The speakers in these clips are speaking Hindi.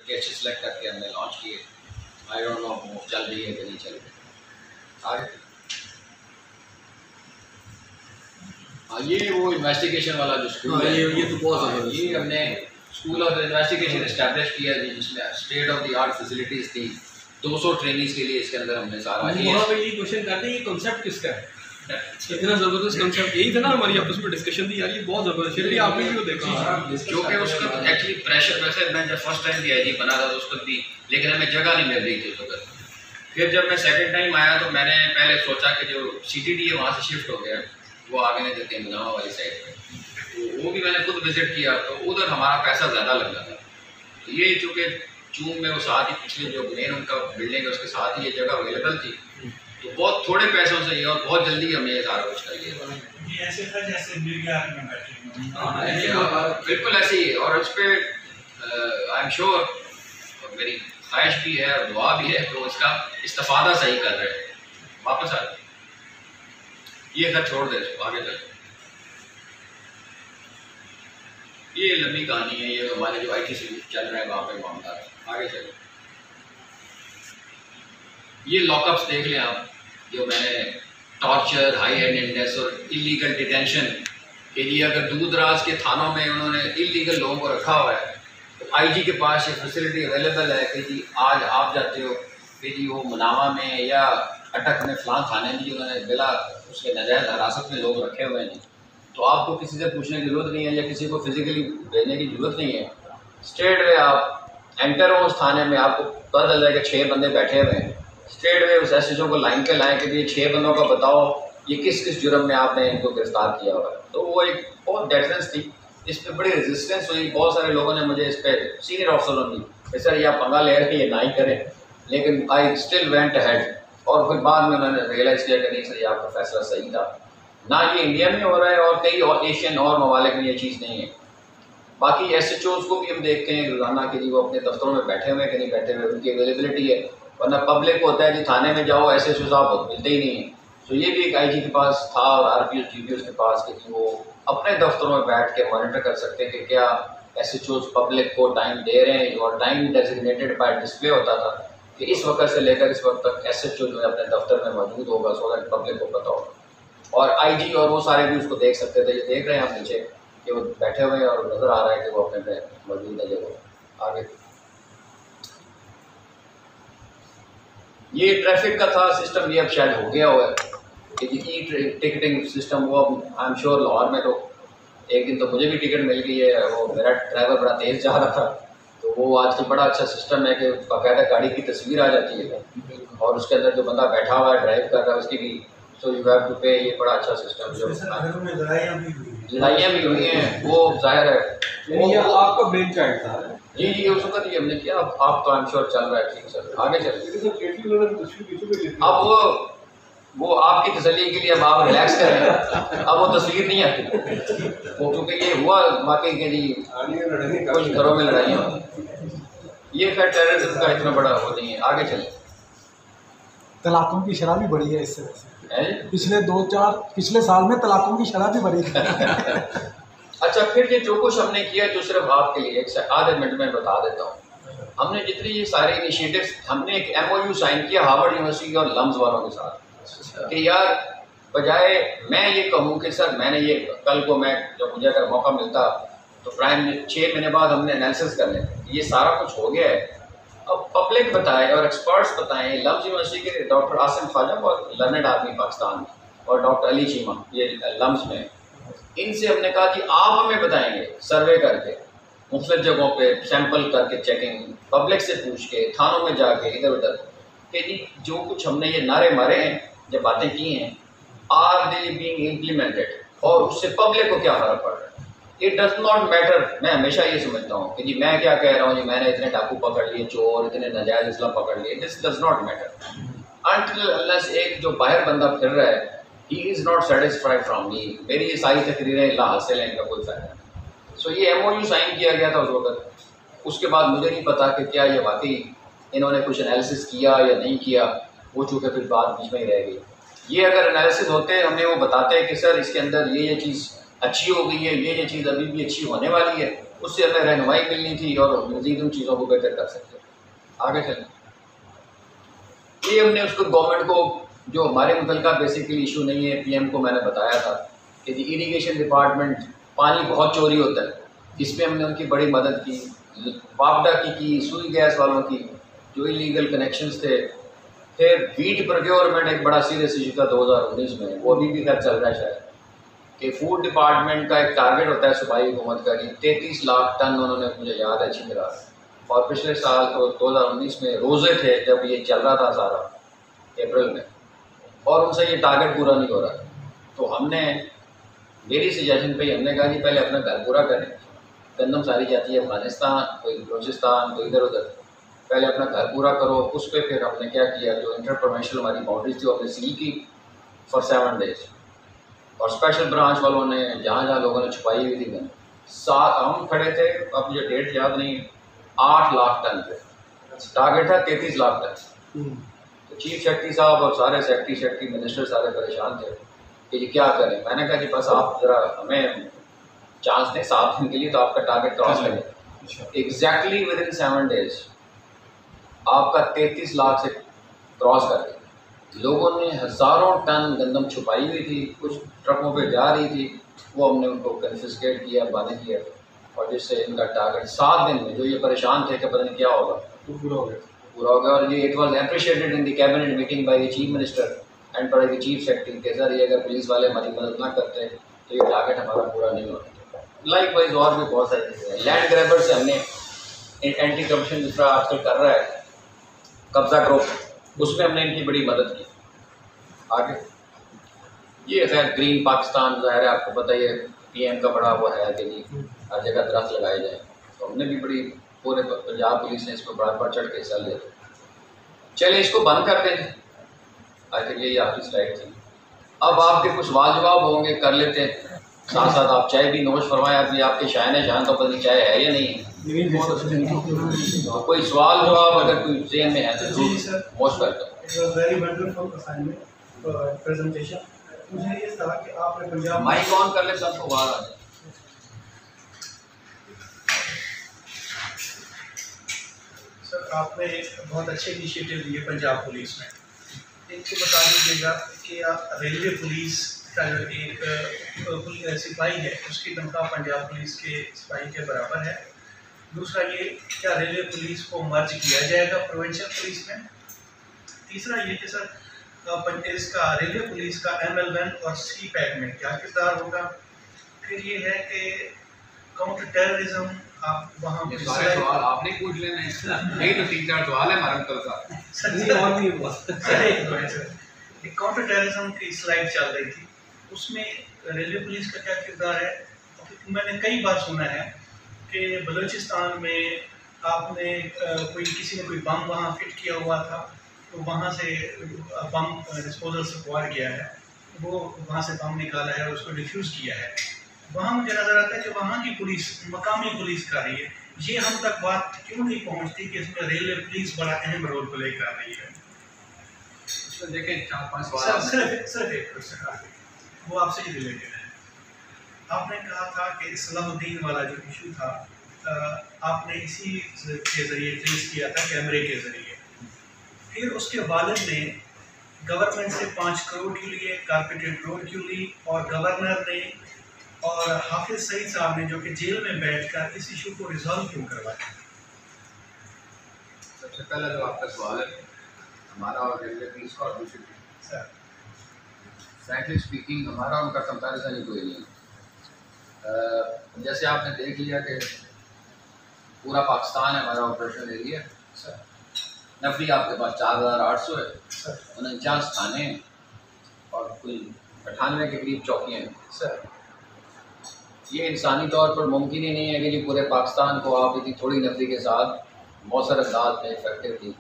कैसे सेलेक्ट करके हमने लॉन्च किए। आई डोंट नो वो चल रही है कि नहीं चल रही। आगे ये वो इन्वेस्टिगेशन वाला जो स्कूल है, ये तो बहुत ये हमने स्कूल ऑफ इन्वेस्टिगेशन इस्टेब्लिश किया जी, जिसमें state of the art facilities थी 200 ट्रेनिंग्स के लिए। इसके अंदर हमने सारा ये क्वेश्चन करते हैं, ये कॉन्सेप्ट किसका है? इतना ज़बरदस्त कॉन्सेप्ट यही था ना, हमारी आपस में डिस्कशन थी यार, ये बहुत ज़बरदस्त है। आपने भी वो देखा जो कि उसका एक्चुअली प्रेशर, वैसे मैं जब फर्स्ट टाइम DIG बना था तो उसको भी, लेकिन हमें जगह नहीं मिल रही थी उस वक्त। फिर जब मैं सेकंड टाइम आया तो मैंने पहले सोचा कि जो CTD है वहाँ से शिफ्ट हो गया, वो आगे नहीं देते मुनावा वाली साइड पे, तो वो भी मैंने खुद विजिट किया, तो उधर हमारा पैसा ज़्यादा लग रहा था। तो ये चूँकि चून में वो साथ ही पिछले जो मेन उनका बिल्डिंग है उसके साथ ही ये जगह अवेलेबल थी, तो बहुत थोड़े पैसों से और बहुत जल्दी हमने ये सारा कुछ कर लिया। ऐसे था जैसे में बैठे बिल्कुल ऐसे ही। और उस पर आई एम श्योर मेरी ख्वाहिश भी है और दुआ भी है तो इसका इस्तेफादा सही कर रहे हैं। वापस आ ये घर छोड़ दे, आगे चल। ये लंबी कहानी है, ये हमारे जो IT से चल रहा है वहाँ पे मामला। आगे चल। ये लॉकअप्स देख लें आप, जो मैंने टॉर्चर, हाई हैंडेडनेस और इलीगल डिटेंशन के लिए, अगर दूर दराज के थानों में उन्होंने इलीगल लोगों को रखा हुआ है तो IG के पास ये फैसिलिटी अवेलेबल है कि जी आज आप जाते हो कि जी वो मुनावा में या अटक में फलां थाने में उन्होंने बिला उसके नाजायज़ हिरासत में लोग रखे हुए हैं, तो आपको किसी से पूछने की ज़रूरत नहीं है या किसी को फिजिकली भेजने की ज़रूरत नहीं है। स्ट्रेट वे आप एंटर हो उस थाने में, आपको पता चल जाएगा 6 बंदे बैठे हुए हैं, स्ट्रेट वे उस SHO को लाइन पे लाएँ कि ये 6 बंदों का बताओ ये किस किस जुर्म में आपने इनको गिरफ्तार किया हुआ है। तो वो एक बहुत डेफरेंस थी, इस पर बड़ी रेजिस्टेंस हुई। बहुत सारे लोगों ने मुझे इस पर, सीनियर अफसरों ने कि सर ये आप पंगा ले रहे हैं, ये ना ही करें, लेकिन आई स्टिल वेंट अहेड। और फिर बाद में उन्होंने रियलाइज़ किया कि नहीं सर ये आपका फैसला सही था। ना ये इंडिया में हो रहा है और कई और एशियन और ममालिक में ये चीज़ नहीं है। बाकी SHOs को भी हम देखते हैं रोज़ाना कि जी वो अपने दफ्तरों में बैठे हुए कि नहीं बैठे हुए, उनकी अवेलेबिलिटी है। वरना पब्लिक को होता है कि थाने में जाओ SHO साहब मिलते ही नहीं है। तो ये भी एक IG के पास था और RPOs GPOs के पास कि वो अपने दफ्तरों में बैठ के मॉनिटर कर सकते हैं कि क्या SHOs पब्लिक को टाइम दे रहे हैं। और टाइम डेजिग्नेटेड बाय डिस्प्ले होता था कि इस वक्त से लेकर इस वक्त तक SHO जो है अपने दफ्तर में मौजूद होगा, सो दैट पब्लिक को पता होगा। और IG और वो सारे भी उसको देख सकते थे। ये देख रहे हैं आप नीचे कि वो बैठे हुए हैं और नज़र आ रहा है कि वो अपने पे मौजूद है। जगह आगे ये ट्रैफिक का था सिस्टम, ये अब शायद हो गया हुआ है कि टिकटिंग सिस्टम। वो आई एम श्योर लाहौर में तो एक दिन तो मुझे भी टिकट मिल गई है। वो मेरा ड्राइवर बड़ा तेज़ जा रहा था, तो वो आजकल बड़ा अच्छा सिस्टम है कि बाकायदा गाड़ी की तस्वीर आ जाती है और उसके अंदर जो बंदा बैठा हुआ है ड्राइव कर रहा है उसकी भी, सो यू हैव टू पे। ये बड़ा अच्छा सिस्टम जो लड़ाइयाँ भी हुई हैं, वो जाहिर है वो आपका ब्रेन चाइल्ड था। जी उस वक्त ये हमने किया। आप तो आई एम श्योर चल रहा है ठीक सर, आगे चल। अब वो आपकी तसल्ली के लिए अब आप रिलैक्स करें, अब वो तस्वीर नहीं आती वो, क्योंकि ये हुआ वाकई के जी कुछ घरों में लड़ाइयाँ होती। ये खैर टेररिज्म का इतना बड़ा वो नहीं है। आगे चले। तलाकों की शरह भी बढ़ी है इस तरह से, पिछले साल में तलाकों की शरह भी बढ़ी है। अच्छा, फिर ये जो कुछ हमने किया जो सिर्फ आपके लिए एक आधे मिनट में बता देता हूँ। हमने जितनी ये सारे इनिशिएटिव्स, हमने एक MOU साइन किया हार्वर्ड यूनिवर्सिटी और लम्स वालों के साथ कि यार बजाय मैं ये कहूँ कि सर मैंने ये कल को मैं जब मुझे अगर मौका मिलता तो प्राइम 6 महीने बाद हमने एनालिसिस कर लें, ये सारा कुछ हो गया है। अब पब्लिक बताए और एक्सपर्ट्स बताएं। लम्स यूनिवर्सिटी के डॉक्टर आसिम ख्वाजा बहुत लर्नेड आदमी पाकिस्तान और डॉक्टर अली चीमा ये लम्स में, इनसे हमने कहा कि आप हमें बताएंगे सर्वे करके मुख्तलिफ जगहों पे सैंपल करके चेकिंग, पब्लिक से पूछ के, थानों में जाके इधर उधर कि जी जो कुछ हमने ये नारे मारे हैं, जब बातें की हैं, आर दे बीइंग इम्प्लीमेंटेड और उससे पब्लिक को क्या फ़र्क पड़ रहा है। It does not matter. मैं हमेशा ये समझता हूँ कि जी मैं क्या कह रहा हूँ, जी मैंने इतने डाकू पकड़ लिए, चोर, इतने नाजायज़ असला पकड़ लिए, this does not matter until unless एक जो बाहर बंदा फिर रहा है he is not satisfied from me. मेरी ये सारी तकरीरें ला हासिल हैं, इनका कोई फ़ायदा नहीं। सो ये MOU साइन किया गया था उस वक्त। उसके बाद मुझे नहीं पता कि क्या ये वाकई इन्होंने कुछ एनालिसिस किया या नहीं किया, वो चूँकि फिर बात बीच में ही रह गई। ये अगर एनालिसिस होते हमें वो बताते हैं कि सर इसके अंदर ये चीज़ अच्छी हो गई है, ये चीज़ अभी भी अच्छी होने वाली है, उससे हमें रहनुमाई मिलनी थी और मज़ीद उन चीज़ों को बेहतर कर सकते। आगे चलें, ये हमने उसको गवर्नमेंट को, जो हमारे मुतल्लिका बेसिकली इशू नहीं है, पीएम को मैंने बताया था कि इरीगेशन डिपार्टमेंट पानी बहुत चोरी होता है, इसमें हमने उनकी बड़ी मदद की, वापडा की सुई गैस वालों की जो इलीगल कनेक्शंस थे। फिर वीट प्रोक्योरमेंट एक बड़ा सीरियस इशू था 2019 में, वो अभी भी खैर चल रहा है शायद, कि फूड डिपार्टमेंट का एक टारगेट होता है सूबाई हुकूमत का कि 33 लाख टन उन्होंने, मुझे याद है अच्छी तरह, और पिछले साल तो 2019 में रोज़े थे जब ये चल रहा था सारा अप्रैल में, और उनसे ये टारगेट पूरा नहीं हो रहा। तो हमने, मेरी सजेशन पे हमने कहा कि पहले अपना घर पूरा करें, गंदम सारी जाती है अफगानिस्तान, कोई बलूचिस्तान, कोई इधर उधर, पहले अपना घर पूरा करो। उस पर फिर हमने क्या किया, जो इंटर प्रोविंशियल हमारी बाउंड्रीज थी वो हमने सील की फॉर 7 डेज, और स्पेशल ब्रांच वालों ने जहाँ जहाँ लोगों ने छुपाई हुई थी गन, हम खड़े थे, अब मुझे डेट याद नहीं, 8 लाख टन थे, टारगेट था 33 लाख टन। तो चीफ सेक्रेटरी साहब और सारे सेक्रेटरी मिनिस्टर सारे परेशान थे कि ये क्या करें। मैंने कहा कि बस आप ज़रा हमें चांस दें 7 दिन के लिए, तो आपका टारगेट क्रॉस करें। एग्जैक्टली विद इन 7 डेज आपका 33 लाख से क्रॉस कर दिया। लोगों ने हज़ारों टन गंदम छुपाई हुई थी, कुछ ट्रकों पे जा रही थी, वो हमने उनको कन्फिस्केट किया, बंद किया, और जिससे इनका टारगेट 7 दिन में, जो ये परेशान थे कि पता नहीं क्या होगा, तो पूरा हो गया। पूरा हो गया। और ये it was appreciated in the cabinet meeting by the chief minister and by the chief secretary के सर, ये अगर पुलिस वाले हमारी मदद ना करते तो ये टारगेट हमारा पूरा नहीं होता। लाइक वाइज और भी बहुत सारी चीज़ें हैं। लैंड ग्रैबर से हमने एंटी करप्शन दूसरा आजकल कर रहा है, कब्जा ग्रुप, उसमें हमने इनकी बड़ी मदद की। आगे ये खैर ग्रीन पाकिस्तान ज़ाहिर है आपको पता ही है, पीएम का बड़ा वो है कि जी हर जगह दरख्त लगाए जाए, तो हमने भी बड़ी, पूरे पंजाब पुलिस ने इसको बढ़ चढ़ के हिस्सा लिया। चले इसको बंद करते हैं, आखिर यही आपकी स्लाइड थी। अब आपके कुछ सवाल जवाब होंगे, कर लेते हैं, साथ साथ आप चाय भी नोश फरमाएं। अभी आपके शायन तो पता नहीं चाय है या नहीं है, तो कोई सवाल जवाब अगर कोई जेन में है तो जी sir, most welcome. It was very wonderful assignment presentation. मुझे ये था कि आपने पंजाब माइक ऑन कर ले, सबको आवाज़ आ जाए। सर, आपने एक बहुत अच्छे इनिशिएटिव लिए पंजाब पुलिस में। एक तो बता दीजिएगा कि रेलवे पुलिस का जो एक सिपाही है उसकी तनख्वाह पंजाब पुलिस के सिपाही के बराबर है। दूसरा ये, क्या रेलवे पुलिस को मर्ज किया जाएगा प्रोविंशियल पुलिस में? तीसरा ये कि सर इसका रेलवे पुलिस का ML1 और CPAC में क्या किरदार होगा? फिर ये है कि काउंटर टेररिज्म आप वहाँ ये सारे सवाल आपने पूछ लेने हैं, यही तो 3-4 सवाल है हमारे अंकल का। काउंटर टेररिज्म की स्लाइड चल रही थी, उसमें रेलवे पुलिस का क्या किरदार है? मैंने कई बार सुना है कि बलूचिस्तान में आपने किसी ने कोई बम वहाँ फिट किया हुआ था, तो वहाँ से बम डिस्पोजल से एक्वायर किया है, वो वहाँ से बम निकाला है, उसको डिफ्यूज़ किया है। वहाँ मुझे नज़र आता है कि वहाँ की पुलिस, मकामी पुलिस कर रही है। ये हम तक बात क्यों नहीं पहुँचती कि इसमें रेलवे पुलिस बड़ा अहम रोल प्ले कर रही है? इसमें देखें 4-5 सवाल। सिर्फ एक क्वेश्चन, वो आपसे ही रिलेटेड है। आपने कहा था कि सलाहुद्दीन वाला जो इशू था, आपने इसी के ज़रिए ट्रेस किया था, कैमरे के ज़रिए। फिर उसके वालिद ने गवर्नमेंट से 5 करोड़ क्यों लिए, कारपेटेड रोड क्यों ली, और गवर्नर ने और हाफिज सईद साहब ने जो कि जेल में बैठकर इस इशू को रिजॉल्व क्यों करवाया? सबसे पहला जो आपका सवाल है हमारा और रेलवे पुलिस का, और दूसरी सर फ्रैंकली स्पीकिंग हमारा उनका कंपैरिजन ही कोई नहीं। जैसे आपने देख लिया कि पूरा पाकिस्तान है हमारा ऑपरेशन एरिया, सर नफरी आपके पास 4800 है, सर 49 थाने हैं और कोई 98 के करीब चौकियाँ हैं। सर ये इंसानी तौर पर मुमकिन ही नहीं है कि जी पूरे पाकिस्तान को आप इतनी थोड़ी नफरी के साथ मौसर अंदाज में इफेक्टिवली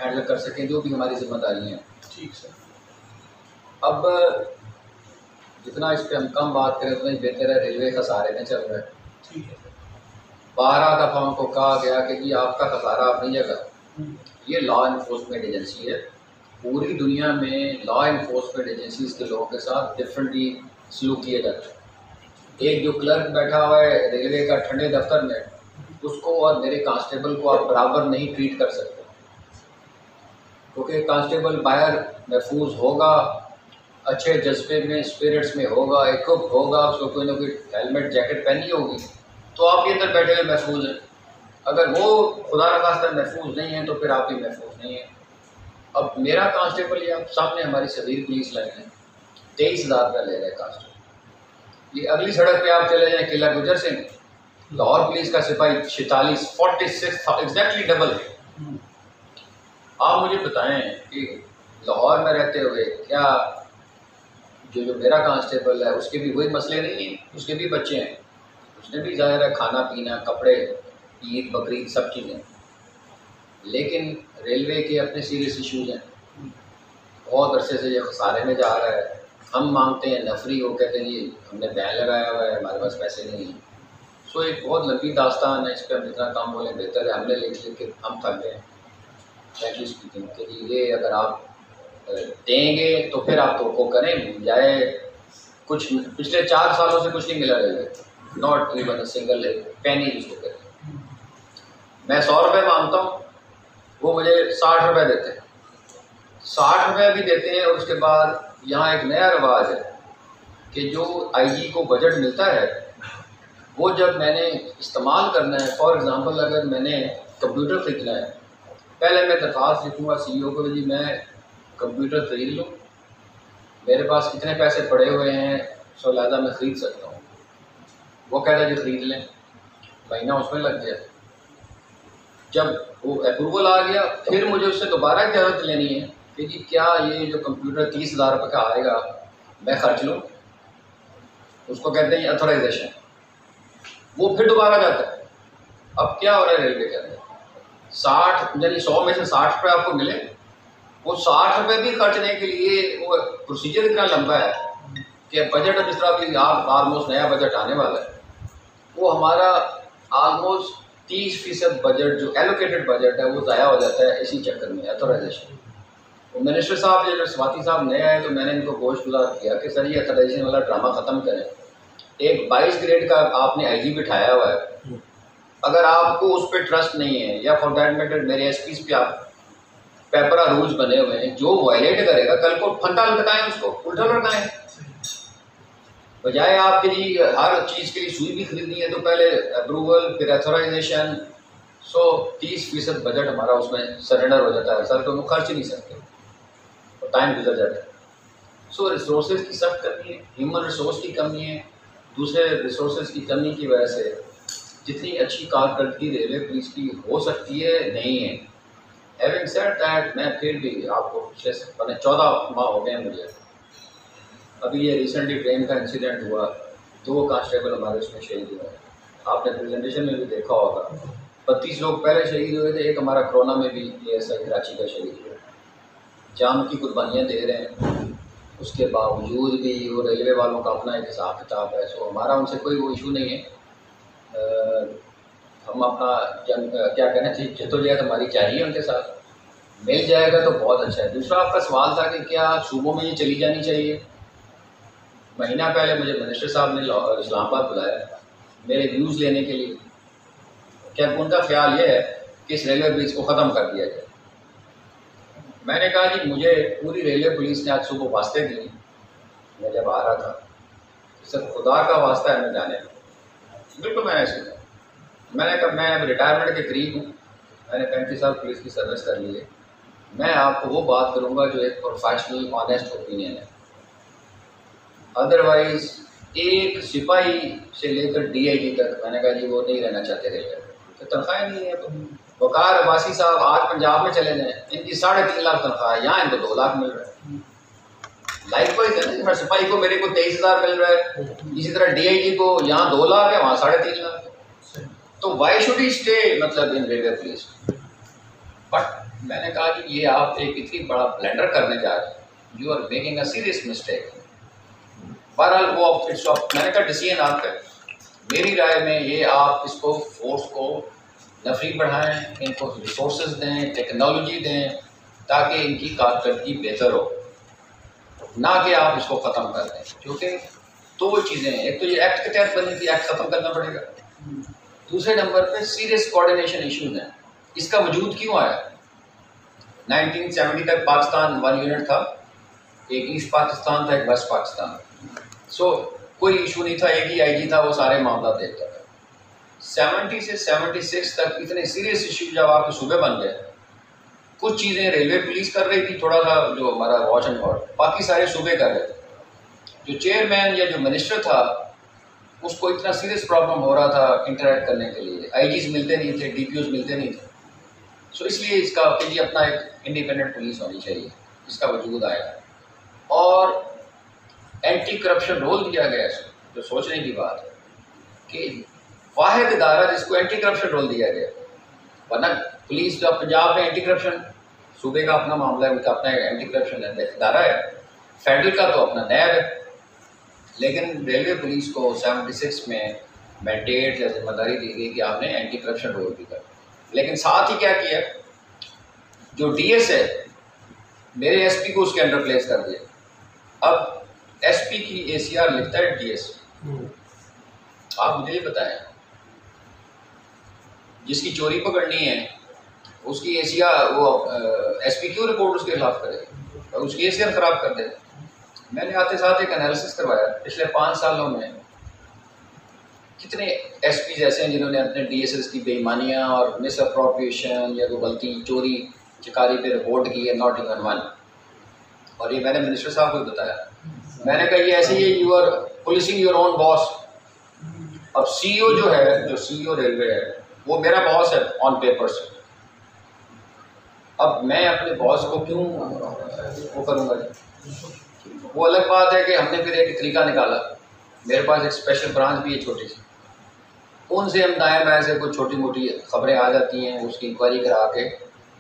हैंडल कर सकें, जो भी हमारी जिम्मेदारी हैं। ठीक सर। अब जितना इस पर हम कम बात करें उतना ही बेहतर है। रेलवे खसारे में चल रहा है, ठीक है। 12 दफ़ा उनको कहा गया कि जी आपका खसारा अपनी जगह, ये लॉ इन्फोर्समेंट एजेंसी है। पूरी दुनिया में लॉ इन्फोर्समेंट एजेंसीज के लोगों के साथ डिफरेंटली सलूक किया जाता है। एक जो क्लर्क बैठा हुआ है रेलवे का ठंडे दफ्तर में, उसको और मेरे कांस्टेबल को आप बराबर नहीं ट्रीट कर सकते, क्योंकि कांस्टेबल बाहर महफूज होगा, अच्छे जज्बे में स्पिरिट्स में होगा, इक्विप होगा, उसको कोई ना कोई हेलमेट जैकेट पहनी होगी, तो आप ये अंदर बैठे हुए महफूज हैं। अगर वो खुदा न खास्ता महफूज नहीं है तो फिर आप भी महफूज नहीं है। अब मेरा कांस्टेबल या सामने हमारी सदीर पुलिस लाइन है, 23,000 रुपये ले रहे कांस्टेबल। ये अगली सड़क पे आप चले जाएँ किला गुजर सिंह, लाहौर पुलिस का सिपाही 46 एग्जैक्टली डबल। आप मुझे बताएं कि लाहौर में रहते हुए क्या जो मेरा कांस्टेबल है उसके भी वही मसले नहीं हैं, उसके भी बच्चे हैं, उसने भी ज़ाहिर है खाना पीना, कपड़े, ईद बकरीद सब चीज़ें, लेकिन रेलवे के अपने सीरियस इश्यूज हैं। बहुत अरसे से ये खसारे में जा रहा है, हम मांगते हैं नफरी, वो कहते हैं जी हमने बैन लगाया हुआ है, हमारे पास पैसे नहीं हैं। सो एक बहुत लंबी दास्तान है, इस पर हम जितना काम बोलें बेहतर है। हमने लिख के हम थक गए फ्रैंकली स्पीकिंग कि जी ये अगर आप देंगे तो फिर आप तो करें, जाए कुछ पिछले 4 सालों से कुछ नहीं मिला railway, not even single penny जिसको कहते हैं। मैं 100 रुपये मांगता हूँ, वो मुझे 60 रुपये देते हैं, 60 रुपये भी देते हैं। और उसके बाद यहाँ एक नया रिवाज है कि जो आईजी को बजट मिलता है वो जब मैंने इस्तेमाल करना है, फॉर एग्ज़ाम्पल अगर मैंने कंप्यूटर ख़रीदना है, पहले मैं दरख्वास्त लिखूँगा CEO को, जी मैं कंप्यूटर ख़रीद लूँ, मेरे पास इतने पैसे पड़े हुए हैं, सो लिहाजा मैं ख़रीद सकता हूँ। वो कहता है जी ख़रीद लें, महीना उसमें लग गया। जब वो अप्रूवल आ गया फिर मुझे उससे दोबारा इजाज़त लेनी है कि जी क्या ये जो कंप्यूटर 30,000 रुपये का आएगा मैं खर्च लूँ, उसको कहते हैं अथोराइजेशन। वो फिर दोबारा जाता है। अब क्या हो रहा है रेलवे के अंदर, 60 यानी 100 में से 60 रुपये आपको मिले, वो 60 रुपये भी खर्चने के लिए वो प्रोसीजर इतना लंबा है कि बजट अब इस तरह भी आप ऑलमोस्ट नया बजट आने वाला है, वो हमारा ऑलमोस्ट 30% बजट जो एलोकेटेड बजट है वो ज़ाया हो जाता है इसी चक्कर में अथोराइजेशन। तो मिनिस्टर साहब जब स्वाति साहब नए आए तो मैंने इनको गोशगुजार किया कि सर ये अथोराइजेशन वाला ड्रामा ख़त्म करें। एक 22 ग्रेड का आपने IG बिठाया हुआ है, अगर आपको उस पर ट्रस्ट नहीं है, या फॉर दैट मैटर मेरे SPs पे आप पेपरा रूल्स बने हुए हैं, जो वायलेट करेगा कल को फंटा लटकाएं, उसको उल्टा लटकाएं। बजाय आपके लिए हर चीज़ के लिए सुई भी खरीदनी है तो पहले अप्रूवल फिर अथोराइजेशन। सो 30% बजट हमारा उसमें सरेंडर हो जाता है, सर तो हम खर्च ही नहीं सकते और टाइम गुजर जाता है। सो रिसोर्सेज की सख्त कमी है, ह्यूमन रिसोर्स की कमी है, दूसरे रिसोर्सेज की कमी की वजह से जितनी अच्छी कारकर्दगी रेलवे पुलिस की हो सकती है नहीं है। हैविंग सेड दैट मैं फिर भी आपको पिछले 14 माह हो गए मुझे, अभी ये रिसेंटली ट्रेन का इंसिडेंट हुआ, 2 कांस्टेबल हमारे उसमें शहीद हुए, आपने प्रेजेंटेशन में भी देखा होगा। 32 लोग पहले शहीद हुए थे, एक हमारा कोरोना में भी ASI कराची का शहीद हुआ। जान की कुर्बानियाँ दे रहे हैं, उसके बावजूद भी वो रेलवे वालों का अपना एक हिसाब किताब है। सो हमारा उनसे कोई वो इशू नहीं है, हम अपना क्या कहना चाहिए जद्दोजहद हमारी जारी है, उनके साथ मिल जाएगा तो बहुत अच्छा है। दूसरा आपका सवाल था कि क्या सूबों में ये चली जानी चाहिए। महीना पहले मुझे मिनिस्टर साहब ने इस्लामाबाद बुलाया मेरे व्यूज़ लेने के लिए, क्या उनका ख्याल ये है कि इस रेलवे पुलिस को ख़त्म कर दिया जाए। मैंने कहा कि मुझे पूरी रेलवे पुलिस ने आज सुबह वास्ते दी, मैं जब आ रहा था, सिर्फ खुदा का वास्ता है मैं जाने में, बिल्कुल मैंने सुना। मैंने कहा मैं अब रिटायरमेंट के करीब हूँ, मैंने 35 साल पुलिस की सर्विस कर ली है, मैं आपको वो बात करूँगा जो एक प्रोफेशनल ऑनेस्ट ओपिनियन है। अदरवाइज़ एक सिपाही से लेकर DIG तक मैंने कहा जी वो नहीं रहना चाहते रेलवे, तो तनख्वाहें नहीं है। तो वकार अब्बासी साहब आज पंजाब में चले जाएँ, इनकी 3.5 लाख तनख्वाह, यहाँ इनको 2 लाख मिल रहा है। लाइक वाइज है ना, सिपाही को मेरे को 23,000 मिल रहा है, इसी तरह DIG को यहाँ 2 लाख है, वहाँ 3.5 लाख है। तो वाई शुड ही स्टे मतलब इन रेलवे पुलिस। बट मैंने कहा कि ये आप एक इतनी बड़ा ब्लेंडर करने जा रहे हैं, you are making a serious mistake. बहरहाल वो मैंने कहा डिसीजन आपका, मेरी राय में ये आप इसको फोर्स को नफरी बढ़ाएं, इनको रिसोर्सेज दें, टेक्नोलॉजी दें, ताकि इनकी कारकर्दगी बेहतर हो, ना कि आप इसको ख़त्म कर दें। क्योंकि तो वो चीज़ें हैं, एक तो ये एक्ट के तहत बनी थी, एक्ट ख़त्म करना पड़ेगा। दूसरे नंबर पे सीरियस कोऑर्डिनेशन इश्यूज हैं। इसका वजूद क्यों आया? 1970 तक पाकिस्तान वन यूनिट था, एक ईस्ट पाकिस्तान था, एक वेस्ट पाकिस्तान। सो कोई इशू नहीं था, एक ही आईजी था, वो सारे मामला देखता था। 70 से 76 तक इतने सीरियस इशू जब आपके सूबे बन गए, कुछ चीज़ें रेलवे पुलिस कर रही थी, थोड़ा सा जो हमारा वॉच एंड गार्ड, बाकी सारे सूबे कर रहे थे। जो चेयरमैन या जो मिनिस्टर था उसको इतना सीरियस प्रॉब्लम हो रहा था इंटरेक्ट करने के लिए, आईजीज मिलते नहीं थे, डीपीओज मिलते नहीं थे। सो इसलिए इसका के लिए अपना एक इंडिपेंडेंट पुलिस होनी चाहिए, इसका वजूद आया। और एंटी करप्शन रोल दिया गया है, जो सोचने की बात है कि वाहिद इदारा जिसको एंटी करप्शन रोल दिया गया, वरना पुलिस जो पंजाब में एंटी करप्शन सूबे का अपना मामला है, उनका अपना एंटी करप्शन इदारा है, फेडरल का तो अपना नैब है। लेकिन रेलवे पुलिस को 76 में मैंडेट या जिम्मेदारी दी गई कि आपने एंटी करप्शन रोल भी कर। लेकिन साथ ही क्या किया, जो डीएस है मेरे एसपी को उसके अंडर प्लेस कर दिया। अब एसपी की एसीआर लिखता है डीएस। आप मुझे ये बताएं, जिसकी चोरी पकड़नी है उसकी एसीआर वो एसपी क्यों रिपोर्ट उसके खिलाफ करे और उसकी एसीआर खराब कर दे? मैंने आते साथ एक एनालिसिस करवाया, पिछले 5 सालों में कितने एसपी ऐसे हैं जिन्होंने अपने डीएसएस की बेईमानियां और मिस अप्रोप्रिएशन या कोई गलती चोरी चिकारी पे रिपोर्ट की है, नॉट इवन वन। और ये मैंने मिनिस्टर साहब को बताया, मैंने कहा ये ऐसे ही you are policing your own boss. अब सीईओ जो है, जो सीईओ रेलवे है, वो मेरा बॉस है ऑन पेपर्स। अब मैं अपने बॉस को क्यों वो करूँगा? वो अलग बात है कि हमने फिर एक तरीका निकाला, मेरे पास एक स्पेशल ब्रांच भी है छोटी सी, उनसे हम दाएं बाएं से कुछ छोटी मोटी खबरें आ जाती हैं, उसकी इंक्वायरी करा के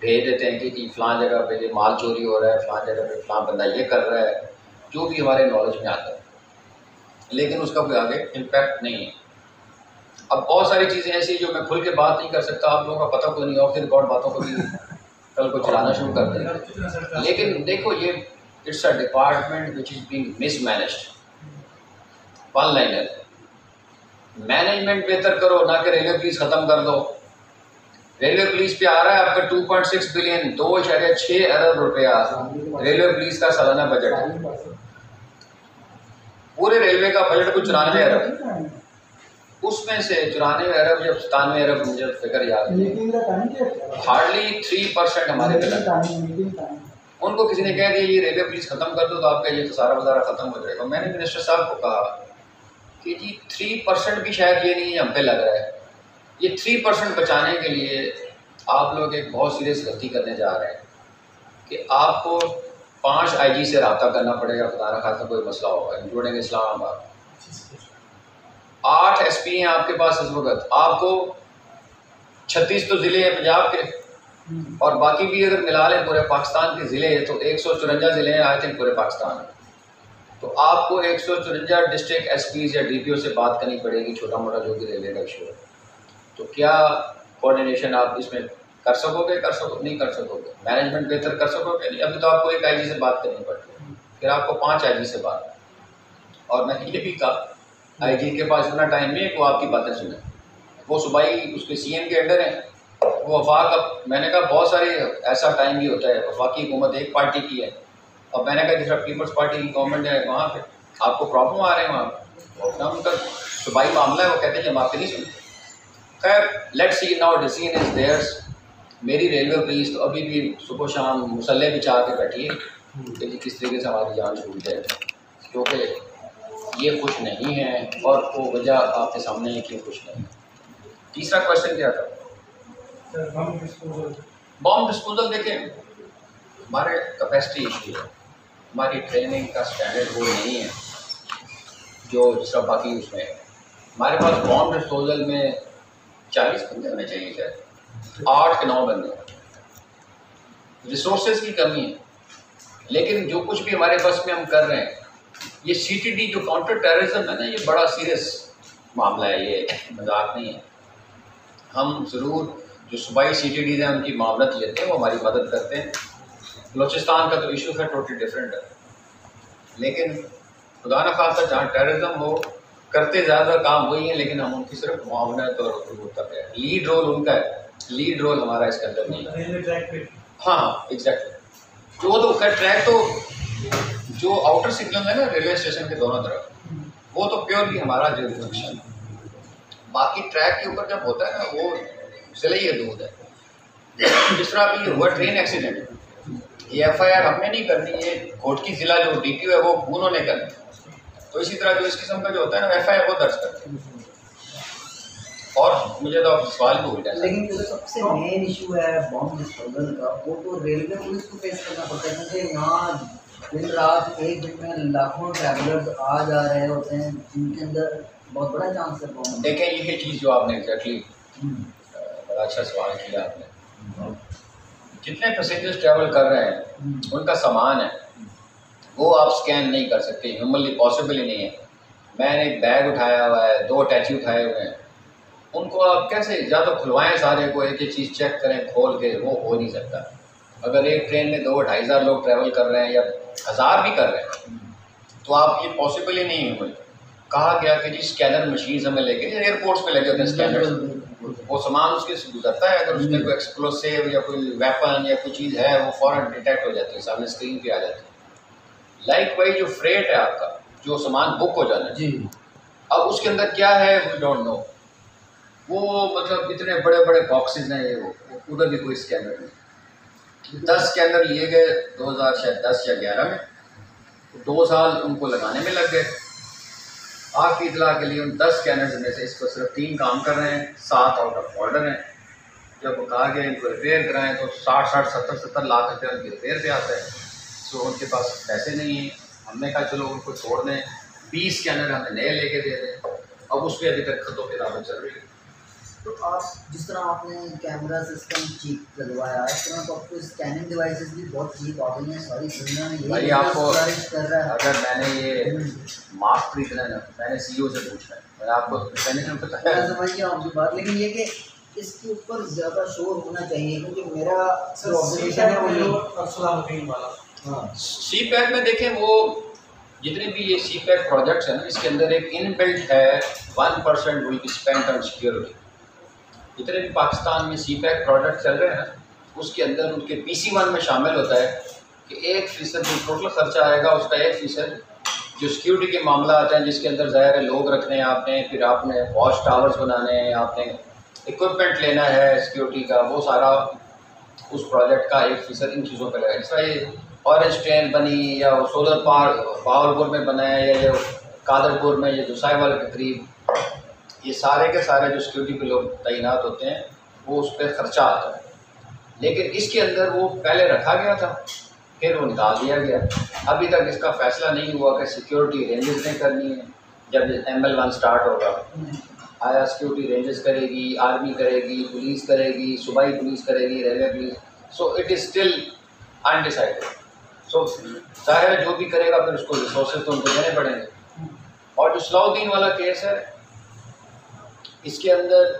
भेज देते हैं कि फ़लाँ जगह पे ये माल चोरी हो रहा है, फ़लाँ जगह पे फ़लाँ बंदा ये कर रहा है, जो भी हमारे नॉलेज में आता है, लेकिन उसका कोई आगे इम्पैक्ट नहीं है। अब बहुत सारी चीज़ें ऐसी जो मैं खुल के बात नहीं कर सकता, आप लोगों का पता कोई नहीं, ऑफ द रिकॉर्ड बातों को भी कल को चलाना शुरू कर देंगे। लेकिन देखो, ये it's a department which is being mismanaged. One liner, management बेहतर करो, ना कि रेलवे पुलिस ख़त्म कर दो। रेलवे पुलिस पे आ रहा है आपका 2.6 बिलियन, 2.6 अरब रुपया रेलवे पुलिस का सालाना बजट है। पूरे रेलवे का बजट कुछ 94 अरब, उसमें से 94 अरब जब 97 अरब मुझे फिगर याद है, हार्डली 3% हमारे पे। उनको किसी ने कह दिया ये रेलवे पुलिस ख़त्म कर दो तो आपका ये सारा वजारा ख़त्म हो जाएगा। मैंने मिनिस्टर साहब को कहा कि जी 3% भी शायद ये नहीं हम पे लग रहा है, ये 3% बचाने के लिए आप लोग एक बहुत सीरियस गलती करने जा रहे हैं कि आपको 5 आईजी से रब्ता करना पड़ेगा, खुदा न खास्ता कोई मसला होगा, इंक्लूडिंग इस्लामाबाद। 8 एसपी हैं आपके पास इस वक्त, आपको 36 तो ज़िले हैं पंजाब के, और बाकी भी अगर मिला लें पूरे पाकिस्तान के ज़िले तो 154 ज़िले हैं आई थिंक पूरे पाकिस्तान में। तो आपको 154 डिस्ट्रिक्ट एसपीज़ या डीपीओ से बात करनी पड़ेगी, छोटा मोटा जो भी रेलवे का इशू है। तो क्या कोऑर्डिनेशन आप इसमें कर सकोगे? नहीं कर सकोगे। मैनेजमेंट बेहतर कर सकोगे? नहीं। अभी तो आपको एक आईजी से बात करनी पड़ती है, फिर आपको 5 आईजी से बात। और मैं ये भी कहा, आईजी के पास इतना टाइम नहीं है कि वो आपकी बातें सुने, वो सूबाई उसके सीएम के अंडर है, वो वफाक। मैंने कहा बहुत सारे ऐसा टाइम भी होता है, वफाकी हुकूमत एक पार्टी की है, और मैंने कहा जिस पीपल्स पार्टी की गवर्नमेंट है वहाँ पे आपको प्रॉब्लम आ रहे हैं, वहाँ उनका सूबाई मामला है, वो कहते हैं हम आपके नहीं सुनते। खैर, let's see now, decision is theirs. मेरी रेलवे पुलिस तो अभी भी सुबह शाम मुसल्ले बिछा के बैठी है कि किस तरीके से हमारी जान छूट जाए, क्योंकि ये खुश नहीं है, और वो वजह आपके सामने है कि खुश नहीं है। तीसरा क्वेश्चन क्या था? Bomb disposal. देखें, हमारे कैपेसिटी इशू है, हमारी ट्रेनिंग का स्टैंडर्ड वो नहीं है जो जिस बाकी उसमें है। हमारे पास बॉम्ब डिस्पोजल में 40 बंदे होने चाहिए, शायद 8 के 9 बंदे। रिसोर्सेज की कमी है, लेकिन जो कुछ भी हमारे बस में हम कर रहे हैं, ये सीटीडी जो काउंटर टेररिज्म है ना, ये बड़ा सीरियस मामला है, ये मजाक नहीं है। हम ज़रूर जो सूबाई सीटीडीज़ हैं उनकी मामलत लेते हैं, वो हमारी मदद करते हैं। बलोचिस्तान का तो इशू है टोटली डिफरेंट है, लेकिन खुदा न खासा जहाँ टेररिज्म हो, करते ज़्यादा काम वही है, लेकिन हम उनकी सिर्फ मुआवनत और वो करते हैं। लीड रोल उनका है, लीड रोल हमारा इसके अंदर नहीं है। रेलवे ट्रैक पे हाँ एग्जैक्टली, जो तो खैर ट्रैक तो जो आउटर सिग्नल है ना रेलवे स्टेशन के दोनों तरफ, वो तो प्योरली हमारा जुरिडिक्शन है। बाकी ट्रैक के ऊपर जब होता है ना, वो जिले ही दूध है। जिस तरह अभी हुआ ट्रेन एक्सीडेंट, ये FIR हमने नहीं करनी, ये घोटकी ज़िला जो DPO है वो उन्होंने करनी। तो इसी तरह जो इस किस्म का जो होता है ना, FIR वो दर्ज करते हैं। और मुझे तो अब सवाल भी हो जाए, लेकिन जो सबसे मेन इशू है बॉम्ब डिस्पोजल का, वो तो रेलवे पुलिस को फेस करना पड़ता है, क्योंकि यहाँ दिन रात एक दिन में लाखों ट्रैवलर्स आ जा रहे होते हैं, जिनके अंदर बहुत बड़ा चांस है बॉम्ब। देखें ये चीज़ जो आपने एग्जैक्टली बड़ा अच्छा सवाल किया आपने। जितने पैसेंजर्स ट्रैवल कर रहे हैं उनका सामान है, वो आप स्कैन नहीं कर सकते, ह्यूमनली पॉसिबल ही नहीं है। मैंने एक बैग उठाया हुआ है, 2 अटैची उठाए हुए हैं, उनको आप कैसे या तो खुलवाएं सारे को, एक एक चीज़ चेक करें खोल के, वो हो नहीं सकता। अगर एक ट्रेन में 2-2.5 हज़ार लोग ट्रैवल कर रहे हैं या 1000 भी कर रहे हैं, तो आप ये पॉसिबल ही नहीं है। कहा गया कि जी स्कैनर मशीन हमें लेके एयरपोर्ट्स पे लगे होते हैं स्कैनर, वो सामान उसके से गुजरता है, अगर उसमें कोई एक्सप्लोसिव या कोई वेपन या कोई चीज़ है, वो फ़ौरन डिटेक्ट हो जाती है, सामने स्क्रीन पे आ जाती है। लाइक वाइज जो फ्रेट है आपका, जो सामान बुक हो जाना है जी, अब उसके अंदर क्या है वी डोंट नो। वो मतलब इतने बड़े बड़े बॉक्सेज हैं, ये वो उधर भी कोई स्कैनर नहीं। 10 स्कैनर लिए गए 2010 या 11 में, 2 साल उनको लगाने में लग गए। आपकी इतला के लिए उन 10 स्कैनर्स में से इस पर सिर्फ 3 काम कर रहे हैं, 7 आउट ऑफ ऑर्डर हैं। जब कहा गया इनको रिपेयर कराएं तो 60-60, 70-70 लाख रुपये उनकी रिपेयर पे आता है। सो उनके पास पैसे नहीं हैं। हमने कहा चलो उनको छोड़ दें, 20 स्कैनर हमें नए लेके दे दें। अब उस पर अभी तक खतों की किताबें चल रही है। तो आप जिस तरह आपने कैमरा सिस्टम चीप लगवाया, इस तरह तो आपको स्कैनिंग डिवाइसेस भी बहुत चीप आ गई हैं, सारी दुनिया में भाई यही आपको कर रहा है। अगर मैंने ये मास्क खरीदना है ना, मैंने CEO से पूछना है, मैंने आपको मैंने बताया। मैं समझ गया आपकी बात, लेकिन ये कि इसके ऊपर ज़्यादा शोर होना चाहिए, क्योंकि मेरा जो ऑब्जर्वेशन है वो वाला। हाँ, CPAC में देखें, वो जितने भी ये CPAC प्रोजेक्ट्स हैं ना, इसके अंदर एक इनबिल्ट है 1% will be spent on security. जितने भी पाकिस्तान में CPAC प्रोजेक्ट चल रहे हैं ना, उसके अंदर उनके PC1 में शामिल होता है कि 1% जो टोटल खर्चा आएगा उसका 1% जो सिक्योरिटी के मामला आते हैं, जिसके अंदर ज़ाहिर है लोग रखने हैं आपने, फिर आपने वॉच टावर्स बनाने हैं, आपने इक्विपमेंट लेना है सिक्योरिटी का, वो सारा उस प्रोजेक्ट का 1% इन चीज़ों पर लगा। जैसा ये ऑरेंज ट्रेन बनी या सोलर पार्क बहावलपुर में बना है या जो कादरपुर में या जुसाईवाल के करीब, ये सारे के सारे जो सिक्योरिटी पे लोग तैनात होते हैं वो उस पर ख़र्चा आता है। लेकिन इसके अंदर वो पहले रखा गया था, फिर वो निकाल दिया गया। अभी तक इसका फैसला नहीं हुआ कि सिक्योरिटी रेंजेस ने करनी है। जब ML1 स्टार्ट होगा, आया सिक्योरिटी रेंजेस करेगी, आर्मी करेगी, पुलिस करेगी, सूबाई पुलिस करेगी, railway police, so it is still undecided. So जाहिर है जो भी करेगा फिर उसको रिसोर्सेज तो उनको देने पड़ेंगे। और जो सलाउद्दीन वाला केस है, इसके अंदर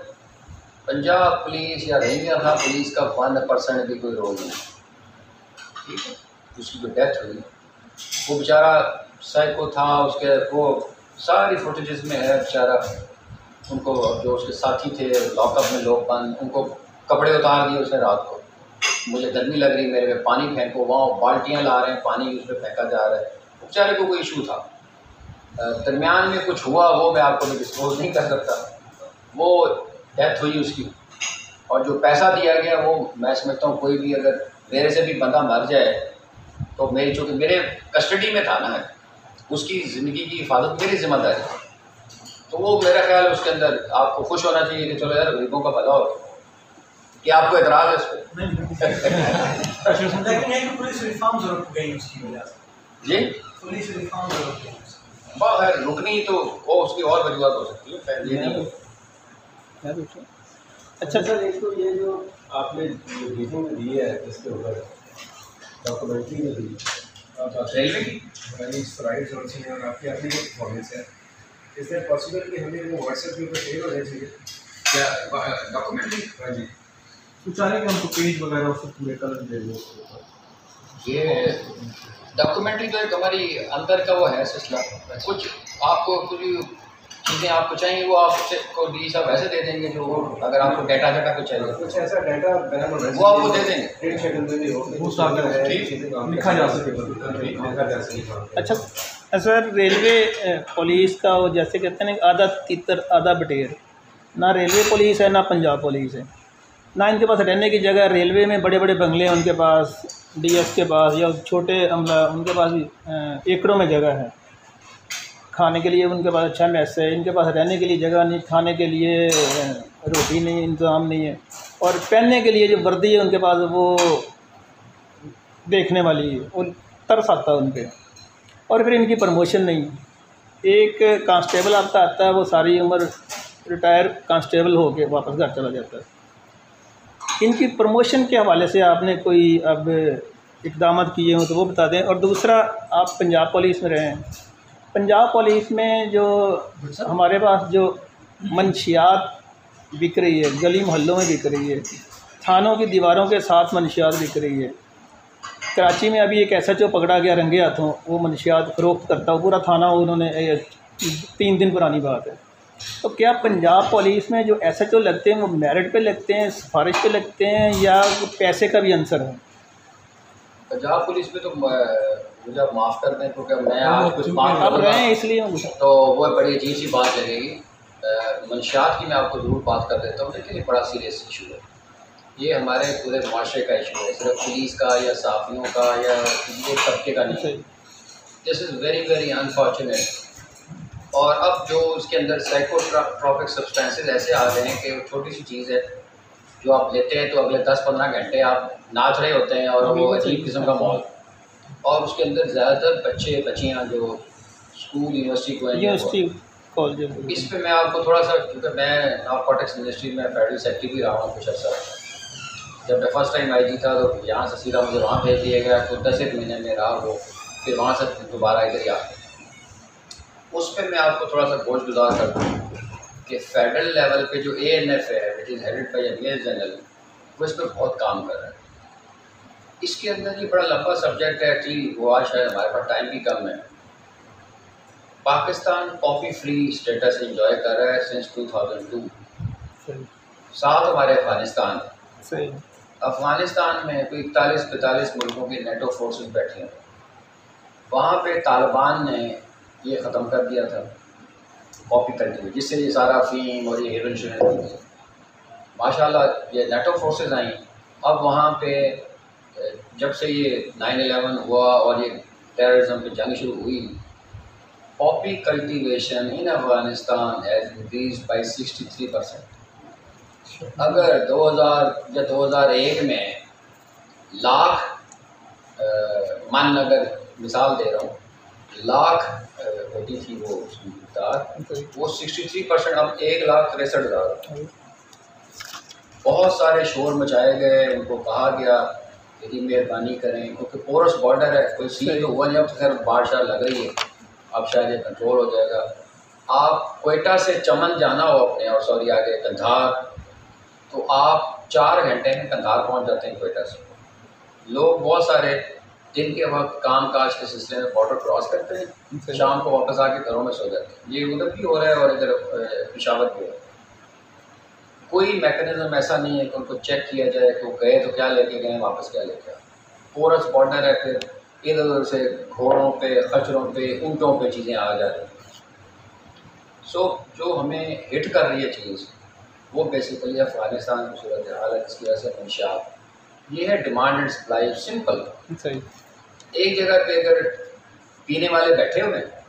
पंजाब पुलिस या हरियाणा पुलिस का 1% भी कोई रोल नहीं, ठीक है। उसकी जो डेथ हुई वो बेचारा साइको था, उसके वो सारी फुटेजेस में है बेचारा। उनको जो उसके साथी थे लॉकअप में लोग बंद, उनको कपड़े उतार दिए उसने रात को, मुझे गर्मी लग रही मेरे पे पानी फेंको, वहाँ बाल्टियाँ ला रहे हैं, पानी उस पर फेंका जा रहा है। बेचारे को कोई इशू था, दरमियान में कुछ हुआ वो मैं आपको डिस्क्लोज नहीं कर सकता। वो डेथ हुई उसकी, और जो पैसा दिया गया वो मैं समझता हूँ कोई भी अगर मेरे से भी बंदा मर जाए तो मेरी, चूँकि मेरे कस्टडी में था ना, उसकी ज़िंदगी की हिफाजत मेरी जिम्मेदारी है। तो वो मेरा ख्याल उसके अंदर आपको खुश होना चाहिए कि चलो यार गरीबों का भला हो। कि आपको एतराज़ है इस पर? लेकिन पुलिस रिफॉर्म जरूर गई उसकी वजह से जी, पुलिस रिफॉर्म जरूर गई। बाहर रुकनी तो वो उसकी और वजूहत हो सकती है, ये नहीं। अच्छा सर, एक तो ये जो आपने ब्रीफिंग में दी है इसके ऊपर डॉक्यूमेंट्री में दी रेलवे की राइट्स और आपकी अपनी जो परफॉर्मेंस है, इसलिए पॉसिबल कि हमें वो व्हाट्सएप के ऊपर शेयर हो जाए चाहिए क्या डॉक्यूमेंट्री? हाँ जी, तो चाहे कि हमको पेज वगैरह उसको पूरे कलर दे दो, ये डॉक्यूमेंट्री तो एक हमारी अंदर का वो है सिलसिला। कुछ आपको कुछ चीज़ें आपको चाहिए वो आपको डी साहब वैसे दे देंगे, जो अगर आपको डाटा कुछ चाहिए कुछ ऐसा डाटा वो आपको दे देंगे। ट्रेड शेड्यूल में भी हो लिखा जा सके। अच्छा सर, रेलवे पुलिस का वो जैसे कहते हैं ना आधा तीतर आधा बटेर, ना रेलवे पुलिस है ना पंजाब पुलिस है, ना इनके पास रहने की जगह। रेलवे में बड़े बड़े बंगले हैं उनके पास, डीएस के पास या छोटे अमला उनके पास भी एकड़ों में जगह है। खाने के लिए उनके पास अच्छा मैस है, इनके पास रहने के लिए जगह नहीं, खाने के लिए रोटी नहीं, इंतज़ाम नहीं है, और पहनने के लिए जो वर्दी है उनके पास वो देखने वाली है, वो तरस आता है उन पर। और फिर इनकी प्रमोशन नहीं। एक कांस्टेबल आपका आता है, वो सारी उम्र रिटायर कांस्टेबल हो के वापस घर चला जाता है। इनकी प्रमोशन के हवाले से आपने कोई अब इक़दाम किए हों तो वो बता दें। और दूसरा, आप पंजाब पुलिस में रहे हैं, पंजाब पुलिस में जो हमारे पास जो मंशियात बिक रही है, गली मोहल्लों में बिक रही है, थानों की दीवारों के साथ मंशियात बिक रही है। कराची में अभी एक SHO पकड़ा गया रंगे हाथों, वो मंशियात फ़रोख्त करता हो, पूरा थाना उन्होंने 3 दिन पुरानी बात है। तो क्या पंजाब पुलिस में जो SHO लगते हैं वो मेरिट पे लगते हैं, सिफारिश पे लगते हैं, या पैसे का भी आंसर है? पंजाब पुलिस में तो मुझे आप माफ़ कर दें क्योंकि मैं आज कुछ बात आप रहे हैं इसलिए तो वो बड़ी अजीब सी बात लगेगी। मंशियात की मैं आपको ज़रूर बात कर देता हूँ, लेकिन ये बड़ा सीरियस इशू है। ये हमारे पूरे माशरे का इशू है, सिर्फ पुलिस का या साफियों का या एक तबके का नहीं। This is very very unfortunate. और अब जो उसके अंदर साइकोट्रॉपिक सब्सटेंसेस ऐसे आ गए हैं कि वो छोटी सी चीज़ है जो आप लेते हैं तो अगले 10-15 घंटे आप नाच रहे होते हैं और वो अजीब किस्म का माहौल। और उसके अंदर ज़्यादातर बच्चे बच्चियाँ जो स्कूल यूनिवर्सिटी को हैं, इस पे मैं आपको थोड़ा सा, क्योंकि मैं नारकोटिक्स मिनिस्ट्री में फेडरल सेक्रेटरी भी रहा हूँ कुछ अर्सा। जब मैं फर्स्ट टाइम IG था तो यहाँ से सीधा मुझे वहाँ भेज दिया गया, तो 10 एक महीने में रहा वो, फिर वहाँ से दोबारा इधर ही आ गया। उस पर मैं आपको थोड़ा सा गोश गुजार कर दूँ कि फेडरल लेवल पे जो ANF है, which is headed by major general, वो इस पर बहुत काम कर रहा है। इसके अंदर ये बड़ा लंबा सब्जेक्ट है, एक्चुअली वो आज शायद हमारे पास टाइम भी कम है। Pakistan coffee free status enjoy कर रहा है सिंस 2002। साथ हमारे अफ़गानिस्तान, अफ़गानिस्तान में कोई 41-42 मुल्कों के नेटो फोर्सेस बैठे हैं। वहाँ पे तालिबान ने ये ख़त्म कर दिया था कॉफ़ी कल्चर, जिससे ये सारा फ़ीम और ये हेरोइन शुरू हुई थी। माशाल्लाह ये नेटो फोर्सेस आई। अब वहाँ पे जब से ये 9/11 हुआ और ये टेररिज्म की जंग शुरू हुई, coffee cultivation in Afghanistan has increase by 63%। अगर 2000 या 2001 में लाख मन, अगर मिसाल दे रहा हूँ, लाख होती थी वो उसकी तार, वो 63% अब 1,63,000। बहुत सारे शोर मचाए गए, उनको कहा गया कि मेहरबानी करें, क्योंकि पोरस बॉर्डर है, कोई सील तो हुआ नहीं, अब तो खैर बारिश लग रही है, अब शायद ये कंट्रोल हो जाएगा। आप कोयटा से चमन जाना हो अपने, और सॉरी आगे कंधार, तो आप 4 घंटे में कंधार पहुंच जाते हैं कोयटा से। लोग बहुत सारे दिन के वक्त काम काज के सिलसिले में बॉर्डर क्रॉस करते हैं, शाम को वापस आके घरों में सो जाते हैं। ये उधर भी हो रहा है और इधर पेशावर भी हो रहा है। कोई मैकेनिज्म ऐसा नहीं है कि उनको चेक किया जाए कि वो गए तो क्या लेके गए, वापस क्या लेके आए। पोरस बॉर्डर है, फिर इधर उधर से घोड़ों पे, खच्चरों पे, ऊँटों पे चीज़ें आ जा रही हैं। सो जो हमें हिट कर रही है चीज़, वो बेसिकली अफ़गानिस्तान की सूरत हाल है, जिसकी वजह से मंशियात ये है। Demand and supply simple. एक जगह पे अगर पीने वाले बैठे हुए हैं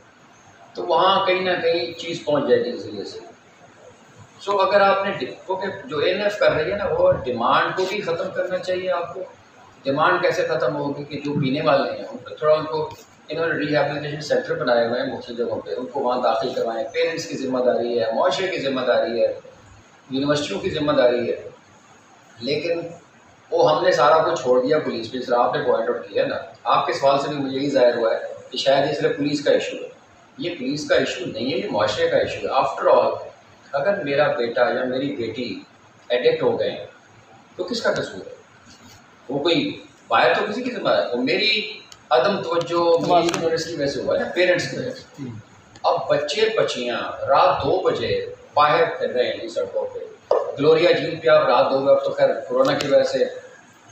तो वहाँ कहीं ना कहीं चीज़ पहुँच जाएगी इस वजह से। सो अगर आपने क्योंकि जो ANF कर रही है ना, वो डिमांड को भी ख़त्म करना चाहिए आपको। डिमांड कैसे ख़त्म होगी कि जो पीने वाले हैं उन पर थोड़ा, उनको इन्होंने रिहेबिलिटेशन सेंटर बनाए हुए हैं मुख्तलिफ जगहों पे, उनको वहाँ दाखिल करवाएं। पेरेंट्स की ज़िम्मेदारी है, मुआशरे की ज़िम्मेदारी है, यूनिवर्सिटियों की ज़िम्मेदारी है। लेकिन वो हमने सारा कुछ छोड़ दिया पुलिस पे। सिर्फ आपने पॉइंट आउट किया ना, आपके सवाल से भी मुझे यही ज़ाहिर हुआ है कि शायद ये सिर्फ पुलिस का इशू है। ये पुलिस का इशू नहीं है, ये मुआशरे का इशू है। आफ्टर ऑल, अगर मेरा बेटा या मेरी बेटी एडिक्ट हो गए तो किसका कसूर है? वो कोई बाहर तो किसी की जिम्मेदारी, वो मेरी अदम तवज्जो मेरी ignorance की वजह से हुआ है ना, पेरेंट्स की वजह से। अब बच्चे बच्चियाँ रात 2 बजे बाहर फिर रहे हैं सड़कों पे, ग्लोरिया झील पे आप रात 2 बजे, अब तो खैर कोरोना की वजह से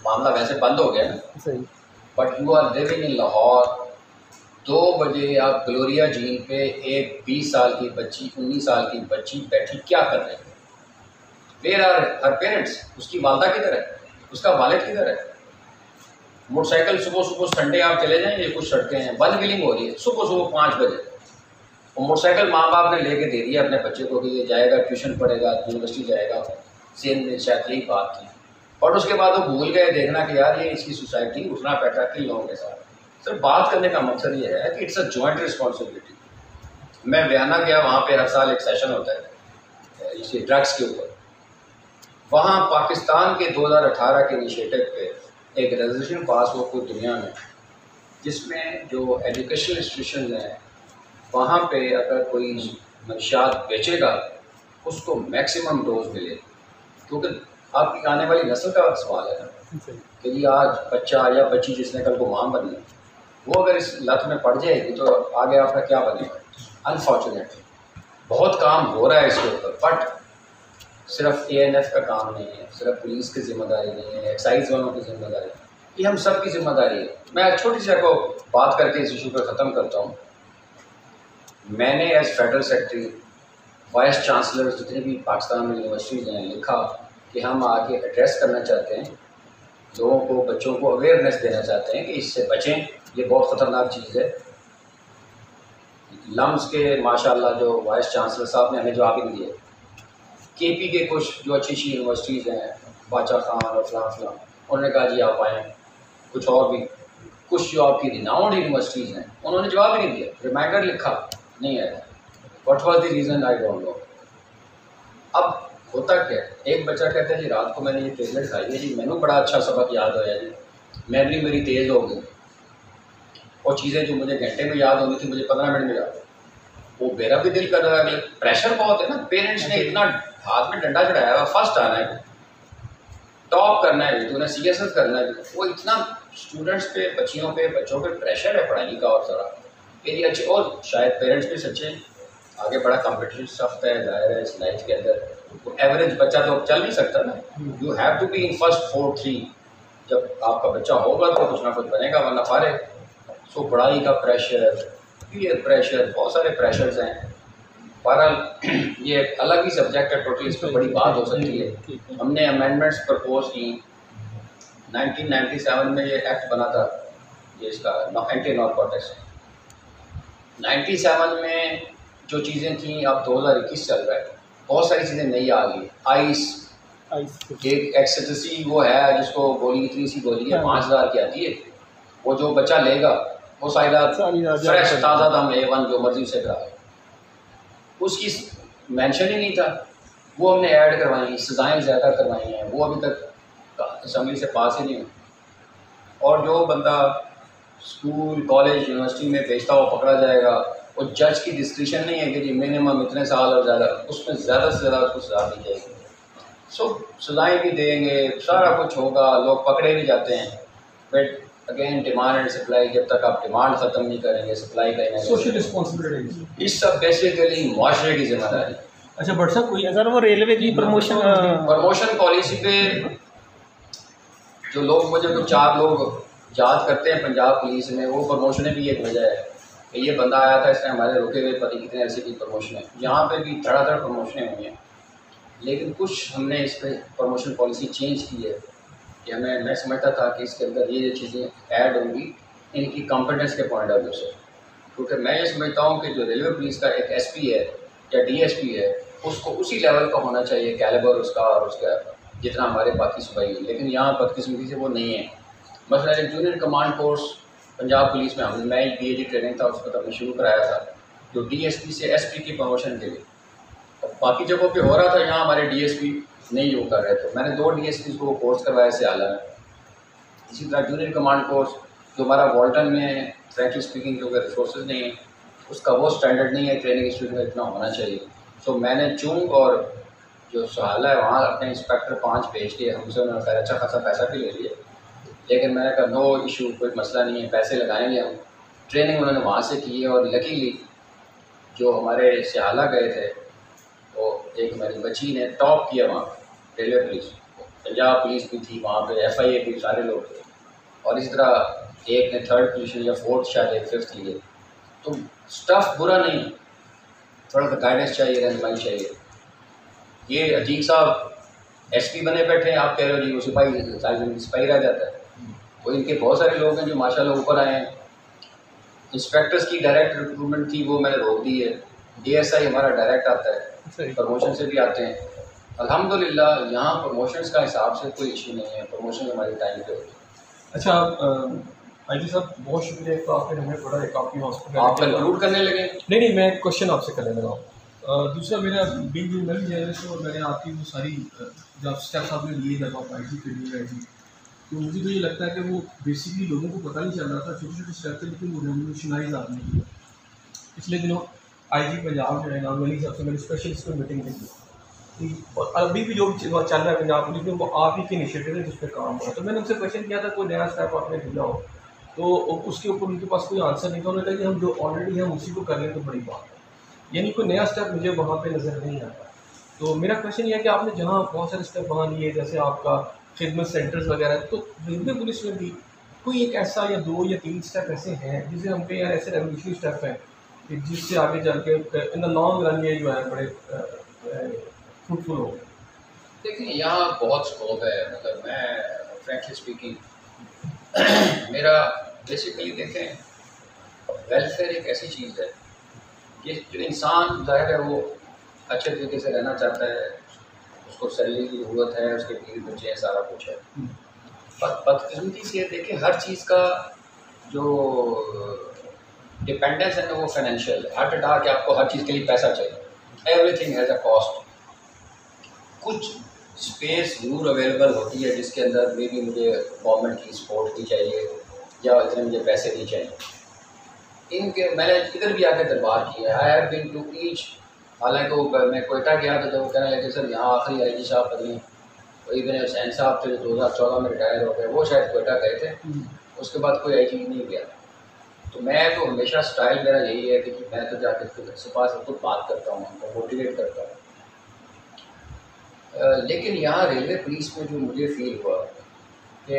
मामला वैसे बंद हो गया ना, सही। But you are living in Lahore, 2 बजे आप ग्लोरिया झील पे एक 20 साल की बच्ची 19 साल की बच्ची बैठी क्या कर रहे हैं? Where are her parents? उसकी वालदा किधर है, उसका वालिद किधर है? मोटरसाइकिल सुबह सुबह संडे आप चले जाएंगे, कुछ सड़कें हैं वन व्हीलिंग हो रही है सुबह सुबह 5 बजे, और मोटरसाइकिल माँ बाप ने लेके दे दिया अपने बच्चे को कि ये जाएगा ट्यूशन पढ़ेगा यूनिवर्सिटी जाएगा, सेम में शायद यही बात थी। और उसके बाद वो भूल गए देखना कि यार ये इसकी सोसाइटी उठना बैठा किन लोगों के साथ। सर बात करने का मकसद ये है कि इट्स अ जॉइंट रिस्पॉन्सिबिलिटी। मैं बयाना गया, वहाँ पे हर साल एक सेशन होता है इसी ड्रग्स के ऊपर, वहाँ पाकिस्तान के 2018 के इनिशिएटिव पे एक रेजोल्यूशन पास हुआ पूरी दुनिया में, जिसमें जो एजुकेशनल इंस्टीट्यूशन हैं वहाँ पे अगर कोई मंशियात बेचेगा उसको मैक्सिमम डोज मिले, क्योंकि आपकी आने वाली नस्ल का सवाल है ना कि ये आज बच्चा या बच्ची जिसने कल को मां बननी, वो अगर इस लत में पड़ जाएगी तो आगे आपका क्या बनेगा। अनफॉर्चुनेटली बहुत काम हो रहा है इसके ऊपर, बट सिर्फ ANF का काम नहीं है, सिर्फ पुलिस की जिम्मेदारी नहीं है, एक्साइज वालों की जिम्मेदारी है, ये हम सब की जिम्मेदारी है। मैं छोटी सी आपको बात करके इस इशू पर ख़त्म करता हूँ। मैंने as federal secretary vice chancellor जितने भी पाकिस्तान में यूनिवर्सिटीज़ हैं लिखा कि हम आगे एड्रेस करना चाहते हैं, लोगों को बच्चों को अवेयरनेस देना चाहते हैं कि इससे बचें, ये बहुत ख़तरनाक चीज़ है। लम्स के माशाल्लाह जो वाइस चांसलर साहब ने हमें जवाब ही नहीं दिया। KP के कुछ जो अच्छी अच्छी यूनिवर्सिटीज़ हैं, बादशाह खान और फलां उन्होंने कहा जी आप आएँ, कुछ और भी कुछ जो आपकी रिनाउंड यूनिवर्सिटीज़ हैं उन्होंने जवाब ही नहीं दिया, रिमाइंडर लिखा नहीं आया। What was the reason I don't know. अब होता क्या, एक बच्चा कहता है जी रात को मैंने ये टेबलेट खाई है जी, मैंने बड़ा अच्छा सबक याद होया जी, मेमोरी मेरी तेज़ हो गई, और चीज़ें जो मुझे घंटे में याद होनी थी मुझे 15 मिनट में याद, वो मेरा भी दिल कर रहा है। प्रेशर बहुत है ना, पेरेंट्स ने इतना हाथ में डंडा चढ़ाया हुआ, फर्स्ट आना है, टॉप करना है, तूने CSS करना है, वो इतना स्टूडेंट्स पे बच्चियों पे बच्चों पे प्रेशर है पढ़ाई का। और सारा फिर ये अच्छे, और शायद पेरेंट्स भी सच्चे, आगे बड़ा कॉम्पिटिशन सख्त है जाहिर है इस लाइफ के अंदर, तो एवरेज बच्चा तो चल नहीं सकता ना, you have to be in first 4-3। जब आपका बच्चा होगा तो कुछ ना कुछ बनेगा, वरना फारे। सो पढ़ाई का प्रेशर, पीयर प्रेशर, बहुत सारे प्रेशर्स हैं। बहरहाल ये एक अलग ही सब्जेक्ट है, टोटली इस पर बड़ी बात हो सकती है। हमने अमेंडमेंट्स प्रपोज की 1997 में, ये एक्ट बना था ये इसका एंटी नारकोटिक्स। 97 में जो चीज़ें थी, अब 2021 चल रहा है, बहुत सारी चीज़ें नई आ गई। आइस एक एक्सटेसी वो है जिसको गोली, इतनी सी गोली है 5000 की आती है, वो जो बच्चा लेगा वो सारी फ्रेश ताज़ा दम A1 जो मर्जी से करा, उसकी मेंशन ही नहीं था, वो हमने ऐड करवाई, सज़ाएँ ज़्यादा करवाई हैं, वो अभी तक असम्बली से पास ही नहीं हुई। और जो बंदा स्कूल कॉलेज यूनिवर्सिटी में बेचता हुआ पकड़ा जाएगा, वो जज की डिस्क्रिप्शन नहीं है कि जी मिनिमम इतने साल और ज़्यादा, उसमें ज़्यादा से ज़्यादा उसको सज़ा दी जाएगी। सो सज़ाएँ भी देंगे, सारा कुछ होगा, लोग पकड़े नहीं जाते हैं, but again demand and supply, जब तक आप डिमांड ख़त्म नहीं करेंगे सप्लाई का सोशल रिस्पॉन्सिबिलिटी, इस सब बेसिकली मुआशरे की जिम्मेदारी। अच्छा बट साहब कोई सर वो रेलवे की प्रमोशन पॉलिसी पे जो लोग, मुझे तो 4 लोग याद करते हैं पंजाब पुलिस में, वो प्रमोशन भी एक वजह है कि ये बंदा आया था, इसने हमारे रुके हुए पति कितने ऐसे की प्रमोशन है, यहाँ पे भी धड़ाधड़ प्रमोशनें हुई हैं। लेकिन कुछ हमने इस पर प्रमोशन पॉलिसी चेंज की है कि मैं समझता था कि इसके अंदर ये चीज़ें ऐड होंगी इनकी कॉम्पिटेंस के पॉइंट ऑफ व्यू से, क्योंकि मैं ये समझता हूँ कि जो रेलवे पुलिस का एक SP है या DSP है, उसको उसी लेवल का होना चाहिए कैलिबर उसका और उसका जितना हमारे बाकी सूबाई है। लेकिन यहाँ बदकिस्मती से वो नहीं है। मसलन एक junior command course Punjab police में मैं BAD ट्रेनिंग था, उसको तो हमने शुरू कराया था, जो DSP से SP की प्रमोशन के लिए। बाकी जगहों पे हो रहा था, यहाँ हमारे DSP नहीं वो कर रहे थे। मैंने 2 DSPs को कोर्स करवाया सियाला में। इसी तरह जूनियर कमांड कोर्स जो हमारा वॉल्टन में है, फ्रैंकली स्पीकिंग क्योंकि रिसोर्सेज नहीं है, उसका वो स्टैंडर्ड नहीं है, ट्रेनिंग इंस्टीट्यूट में इतना होना चाहिए। सो मैंने चूंग और जो सहाला है वहाँ अपने इंस्पेक्टर 5 भेज के हमसे उन्होंने खैर अच्छा खासा पैसा भी ले लिया, लेकिन मैंने कहा नो इशू, कोई मसला नहीं है, पैसे लगाएंगे हम। ट्रेनिंग उन्होंने वहाँ से की है और लकीली जो हमारे सियाला गए थे वो एक हमारी बच्ची ने टॉप किया वहाँ पे, रेलवे पुलिस, पंजाब पुलिस भी थी वहाँ पे, FIA भी सारे लोग थे, और इस तरह एक ने 3rd पोजीशन या 4th शायद 5th लिए। तो स्टफ़ बुरा नहीं, थोड़ा सा गाइडेंस चाहिए, रहनुमाई चाहिए। ये अतीक साहब SP बने बैठे हैं, आप कह रहे हो जी वो सिपाही रह जाता है। वो इनके बहुत सारे लोग हैं जो माशाल्लाह ऊपर आए हैं। इंस्पेक्टर्स की डायरेक्ट रिक्रूटमेंट थी, वो मैंने रोक दी है। DSI हमारा डायरेक्ट आता है, प्रमोशन से भी आते हैं। अल्हम्दुलिल्लाह यहाँ प्रमोशंस का हिसाब से कोई इशू नहीं है, प्रमोशन हमारी टाइम पे होती है। अच्छा IG साहब, बहुत शुक्रिया, तो आपने हमें पढ़ा एक आपकी हॉस्पिटल आप कंक्लूड करने लगे? नहीं, मैं क्वेश्चन आपसे करने लगा हूँ। दूसरा मेरा बीइंग नवी जर्नलिस्ट और मैंने आपकी वो सारी जब स्टेप्स आपने लिए जब आप IG ट्रेनिंग में आई थी, तो मुझे तो ये लगता है कि वो बेसिकली लोगों को पता नहीं चल रहा था, छोटे छोटे स्टेप थे, लेकिन वो रेवोल्यूशनाइज आपने किया। पिछले दिनों IG पंजाब जो है ना, वली साहब से मैंने स्पेशल इस पर मीटिंग की, और अभी भी जो चल रहा है पंजाब पुलिस में वो आप ही के इनिशिएटिव है जिस पर काम हुआ। तो मैंने उनसे क्वेश्चन किया था कोई नया स्टेप आपने लिया हो, तो उसके ऊपर उनके पास कोई आंसर नहीं था। उन्होंने कहा कि हम जो ऑलरेडी हम उसी को कर लें तो बड़ी बात है, यानी कोई नया स्टेप मुझे वहाँ पे नज़र नहीं आता। तो मेरा क्वेश्चन ये है कि आपने जहाँ बहुत सारे स्टेप वहाँ लिए, जैसे आपका खिदमत सेंटर्स वगैरह, तो रेलवे पुलिस में भी कोई एक ऐसा या 2 या 3 स्टेप ऐसे हैं जिसे हम पे यार ऐसे रेवोल्यूशनरी स्टेप हैं कि जिससे आगे चल के इन द लॉन्ग रन ये जो है बड़े फ्रूटफुल हो? देखिए यहाँ बहुत स्कोप है, मतलब मैं फ्रेंकली स्पीकिंग मेरा बेसिकली देखें वेलफेयर एक ऐसी चीज़ है कि जो इंसान जाहिर है वो अच्छे तरीके से रहना चाहता है, उसको सैलरी की ज़रूरत है, उसके बीवी बच्चे हैं, सारा कुछ है। पर बदकिस्मती से देखिए हर चीज़ का जो डिपेंडेंस है ना वो फाइनेंशियल है। हट हटा के आपको हर चीज़ के लिए पैसा चाहिए, एवरीथिंग हैज़ अ कॉस्ट। कुछ स्पेस जरूर अवेलेबल होती है जिसके अंदर मे भी मुझे गवर्नमेंट की सपोर्ट की चाहिए या इतने मुझे पैसे नहीं चाहिए। इनके मैंने इधर भी आके दरबार किया, I have been to each. हालांकि मैं कोयटा गया तो जब वो कहने लगे सर यहाँ आखिरी IG साहब बदले, वही मैंने हुसैन साहब थे जो 2014 में रिटायर हो गए, वो शायद कोयटा गए थे, उसके बाद कोई IG नहीं गया। तो मैं तो हमेशा स्टाइल मेरा यही है कि मैं तो जाकर खुद सुबह से खुद बात करता हूँ, उनको मोटिवेट करता हूँ। लेकिन यहाँ रेलवे पुलिस में जो मुझे फील हुआ कि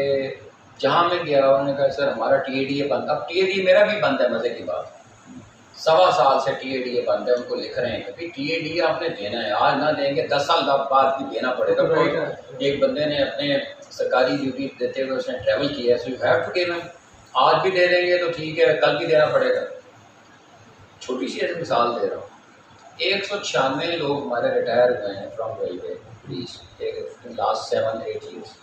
जहाँ मैं गया उन्होंने कहा सर हमारा TADA बंद। अब TADA मेरा भी बंद है, मज़े की बात, 1.25 साल से TADA बंद है। उनको लिख रहे हैं कि TADA आपने देना है, आज ना देंगे 10 साल बाद भी देना पड़ेगा। एक बंदे ने अपने सरकारी ड्यूटी देते हुए उसने ट्रैवल किया है, so you have to give him. आज भी दे देंगे तो ठीक है, कल भी देना पड़ेगा। छोटी सी ऐसी मिसाल दे रहा हूँ, 196 लोग हमारे रिटायर हुए हैं from railway police last 7-8 years,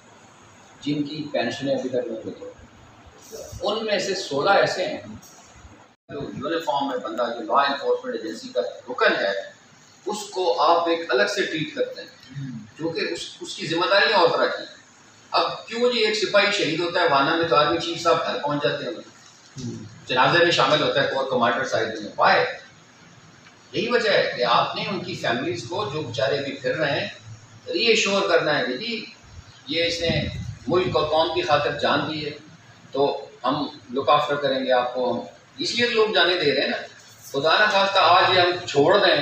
जिनकी पेंशनें अभी तक नहीं मिली। उनमें से 16 ऐसे हैं जो यूनिफॉर्म में बंदा जो लॉ एनफोर्समेंट एजेंसी का रुकन है उसको आप एक अलग से ट्रीट करते हैं, जो कि उसकी जिम्मेदारियाँ और तरह की। अब क्यों जी एक सिपाही शहीद होता है वाना में तो आर्मी चीफ साहब घर पहुँच जाते हैं, जनाजे में शामिल होता है कोर कमांडर साइड में, वाई? यही वजह है कि आपने उनकी फैमिलीज़ को जो बेचारे भी फिर रहे हैं रीएश्योर करना है कि जी ये इसने मुल्क और कौम की खातिर जान दी है तो हम लुक आफ्टर करेंगे आपको। हम इसलिए लोग जाने दे रहे हैं ना, खुदा ना खास्ता आज ये हम छोड़ दें,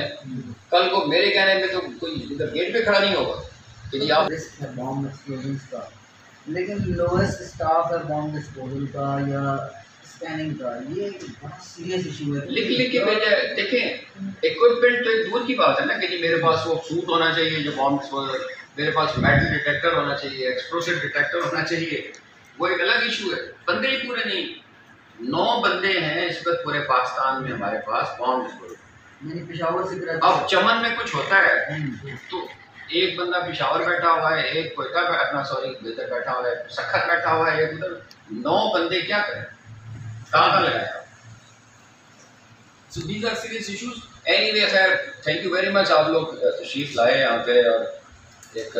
कल को मेरे कहने में तो कोई इधर गेट पे खड़ा नहीं होगा कि जी आप। रिस्क है बॉम्ब एक्सप्लोजन का, लेकिन लोएस्ट स्टाफ है बॉम्ब डिस्पोजल का या स्कैनिंग का, ये बहुत सीरियस इशू है। लिख के भेजा है। देखें इक्विपमेंट तो एक दूर की बात है ना कि जी मेरे पास वो सूट होना चाहिए जो बॉम्ब डिस्पोजल, मेरे पास मेटल डिटेक्टर होना चाहिए, एक्सप्लोसिव डिटेक्टर होना चाहिए, वो एक अलग इशू है। बंदे ही पूरे नहीं, 9 बंदे हैं इस वक्त पूरे पाकिस्तान में हमारे पास बॉम्ब डिस्पोजल। पेशावर से अब चमन में कुछ होता है तो एक बंदा पेशावर बैठा हुआ है, एक कोयटा अपना बेहतर बैठा हुआ है, सखत बैठा हुआ है, एक उधर, 9 बंदे क्या करें, कहाँ लगाया? So these are serious issues. Anyway, खैर थैंक यू वेरी मच, आप लोग तशरीफ लाए यहाँ पे और एक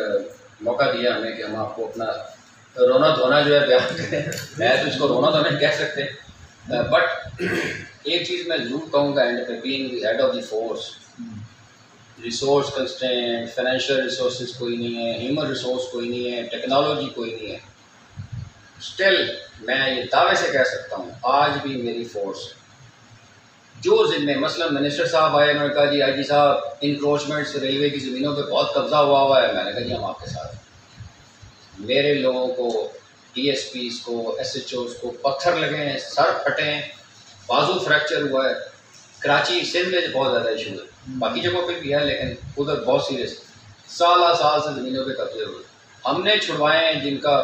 मौका दिया हमें कि हम आपको अपना रोना धोना जो है बयान करें। मैं तो इसको रोना धोना कह सकते, बट एक चीज़ मैं ज़रूर कहूँगा, एंड पे being the head of the force, resource constraint, financial resources कोई नहीं है, ह्यूमन रिसोर्स कोई नहीं है, टेक्नोलॉजी कोई नहीं है, स्टिल मैं ये दावे से कह सकता हूँ आज भी मेरी फोर्स जो जिम्मे मसलन मिनिस्टर साहब आए, उन्होंने कहा जी आईजी साहब इंक्रोचमेंट्स रेलवे की ज़मीनों पे बहुत कब्जा हुआ है। मैंने कहा जी हम आपके साथ हैं। मेरे लोगों को DSPs को SHOs को पत्थर लगे हैं, सर फटे हैं, बाजू फ्रैक्चर हुआ है। कराची सिंध में बहुत ज़्यादा इशू है, बाकी जगहों पे भी है लेकिन उधर बहुत सीरियस साल से ज़मीनों पे कब्जे हुए हमने छुड़वाए हैं, जिनका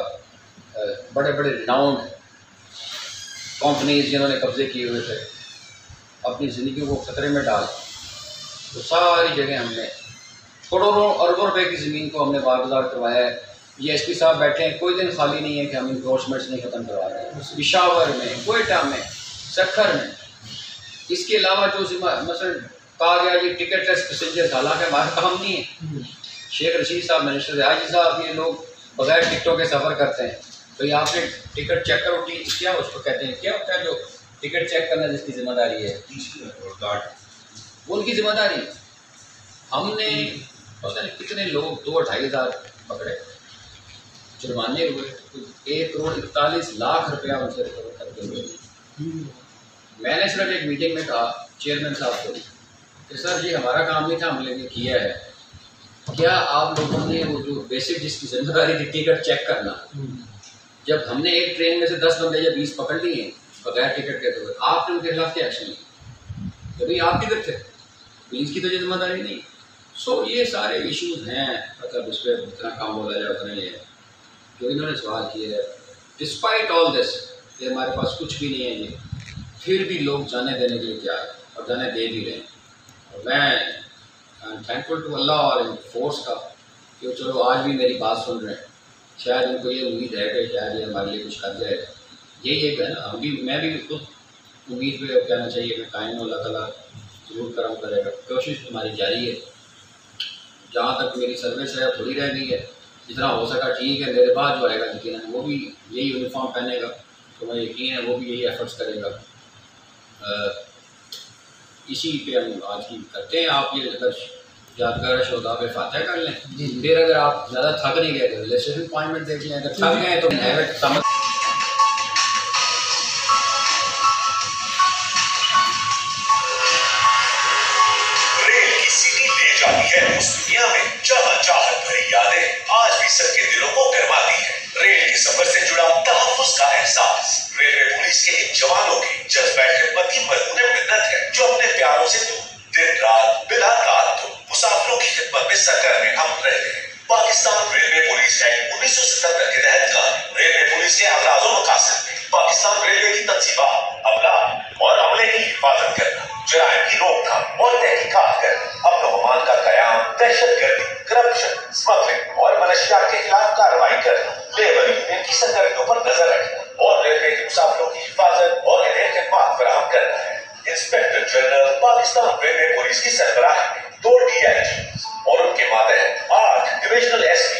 बड़े बड़े रिनाउंड कंपनीज जिन्होंने कब्जे किए हुए थे अपनी ज़िंदगी को खतरे में डाल, तो सारी जगह हमने करोड़ों अरबों रुपए की ज़मीन को हमने बागबाजार करवाया है। ये SP साहब बैठे हैं, कोई दिन खाली नहीं है कि हम इंक्रोचमेंट्स नहीं ख़त्म करवा रहे हैं। पिशावर में, कोयटा में, सखर में। इसके अलावा जो मसलन कहा गया कि टिकट लेस पैसेंजर, हालांकि हमारा काम नहीं है। शेख रशीद साहब मिनिस्टर थे, हाजी साहब ये लोग बगैर टिकटों के सफ़र करते हैं, तो ये आपने टिकट चेक करो कि क्या उसको कहते हैं, क्या होता है जो टिकट चेक करना जिसकी जिम्मेदारी है, वो उनकी जिम्मेदारी। हमने पता नहीं कितने लोग 2-2.5 हज़ार पकड़े, जुर्माने हुए, 1,41,00,000 रुपया उनसे रिकवर करते हुए। मैंने सिर्फ एक मीटिंग में कहा चेयरमैन साहब को कि सर जी हमारा काम नहीं था, हमने ये किया है, क्या आप लोगों ने वो जो बेसिक जिसकी जिम्मेदारी थी टिकट चेक करना, जब हमने एक ट्रेन में से 10 बंदे या 20 पकड़ लिए बगैर टिकट के, तो आपने उनके खिलाफ क्या एक्शन लिया? जब आप किधर थे, पुलिस की तो जिम्मेदारी नहीं। सो ये सारे इश्यूज हैं, मतलब उस पर जितना काम बोला जाए उतना ही है जो इन्होंने सवाल किए है। डिस्पाइट ऑल दिस, ये हमारे पास कुछ भी नहीं है, ये फिर भी लोग जाने देने के लिए तैयार है और जाने दे भी रहे हैं। और मैं I am thankful to Allah और इन फोर्स का कि चलो आज भी मेरी बात सुन रहे हैं। शायद उनको ये उम्मीद है कि शायद ये हमारे लिए कुछ कर जाएगा। यही एक है ना, हम भी, मैं भी खुद उम्मीद पे कहना चाहिए कि कायम अल्लाह ताला ज़रूर करम करेगा। कोशिश हमारी जारी है, जहाँ तक मेरी सर्विस है थोड़ी रह गई है, जितना हो सका ठीक है। मेरे बाद जो आएगा यकीन वो भी यही यूनिफॉर्म पहनेगा, तो मुझे यकीन है वो भी यही एफर्ट्स करेगा। इसी पे हम आज की करते हैं। आप ये अगर यादगार शोधा पे फातह कर लें, फिर अगर आप ज़्यादा थक नहीं गए तो रजिस्ट्रेशन अपॉइंटमेंट देख लें, अगर थक गए तो समझ उस दुनिया में जहाँ चाहत भरी यादें आज भी सबके दिलों को गरमाती है। रेल के सफर से जुड़ा तहफ्फुज़ का एहसास रेलवे पुलिस के इन जवानों की जज्बा खिदमत की मजबूत मिन्नत है, जो अपने प्यारों से दूर दिन रात बिला ताद मुसाफिरों की खिदमत में सरगर्म हम रहते हैं। पाकिस्तान रेलवे पुलिस एक्ट 1977 के तहत कानून रेलवे पुलिस के अमराज और मकासद में पाकिस्तान रेलवे की तंजीबात, अपराध और अमले की हिफाजत करना, जराइम की रोकथाम और तहकीकात कर अमन व अमान का कयाम, दहशतगर्दी, करप्शन, स्मगलिंग और मनशियात के खिलाफ कार्रवाई करना, लेबर यूनियन की सरगर्मियों पर नजर रखना और रेलवे के मुसाफिरों की हिफाजत और इन्हें खिदमत फराहम करना है। Inspector general Pakistan railway police की सरबराही में 2 DIGs और उनके मातहत 8 डिविजनल SP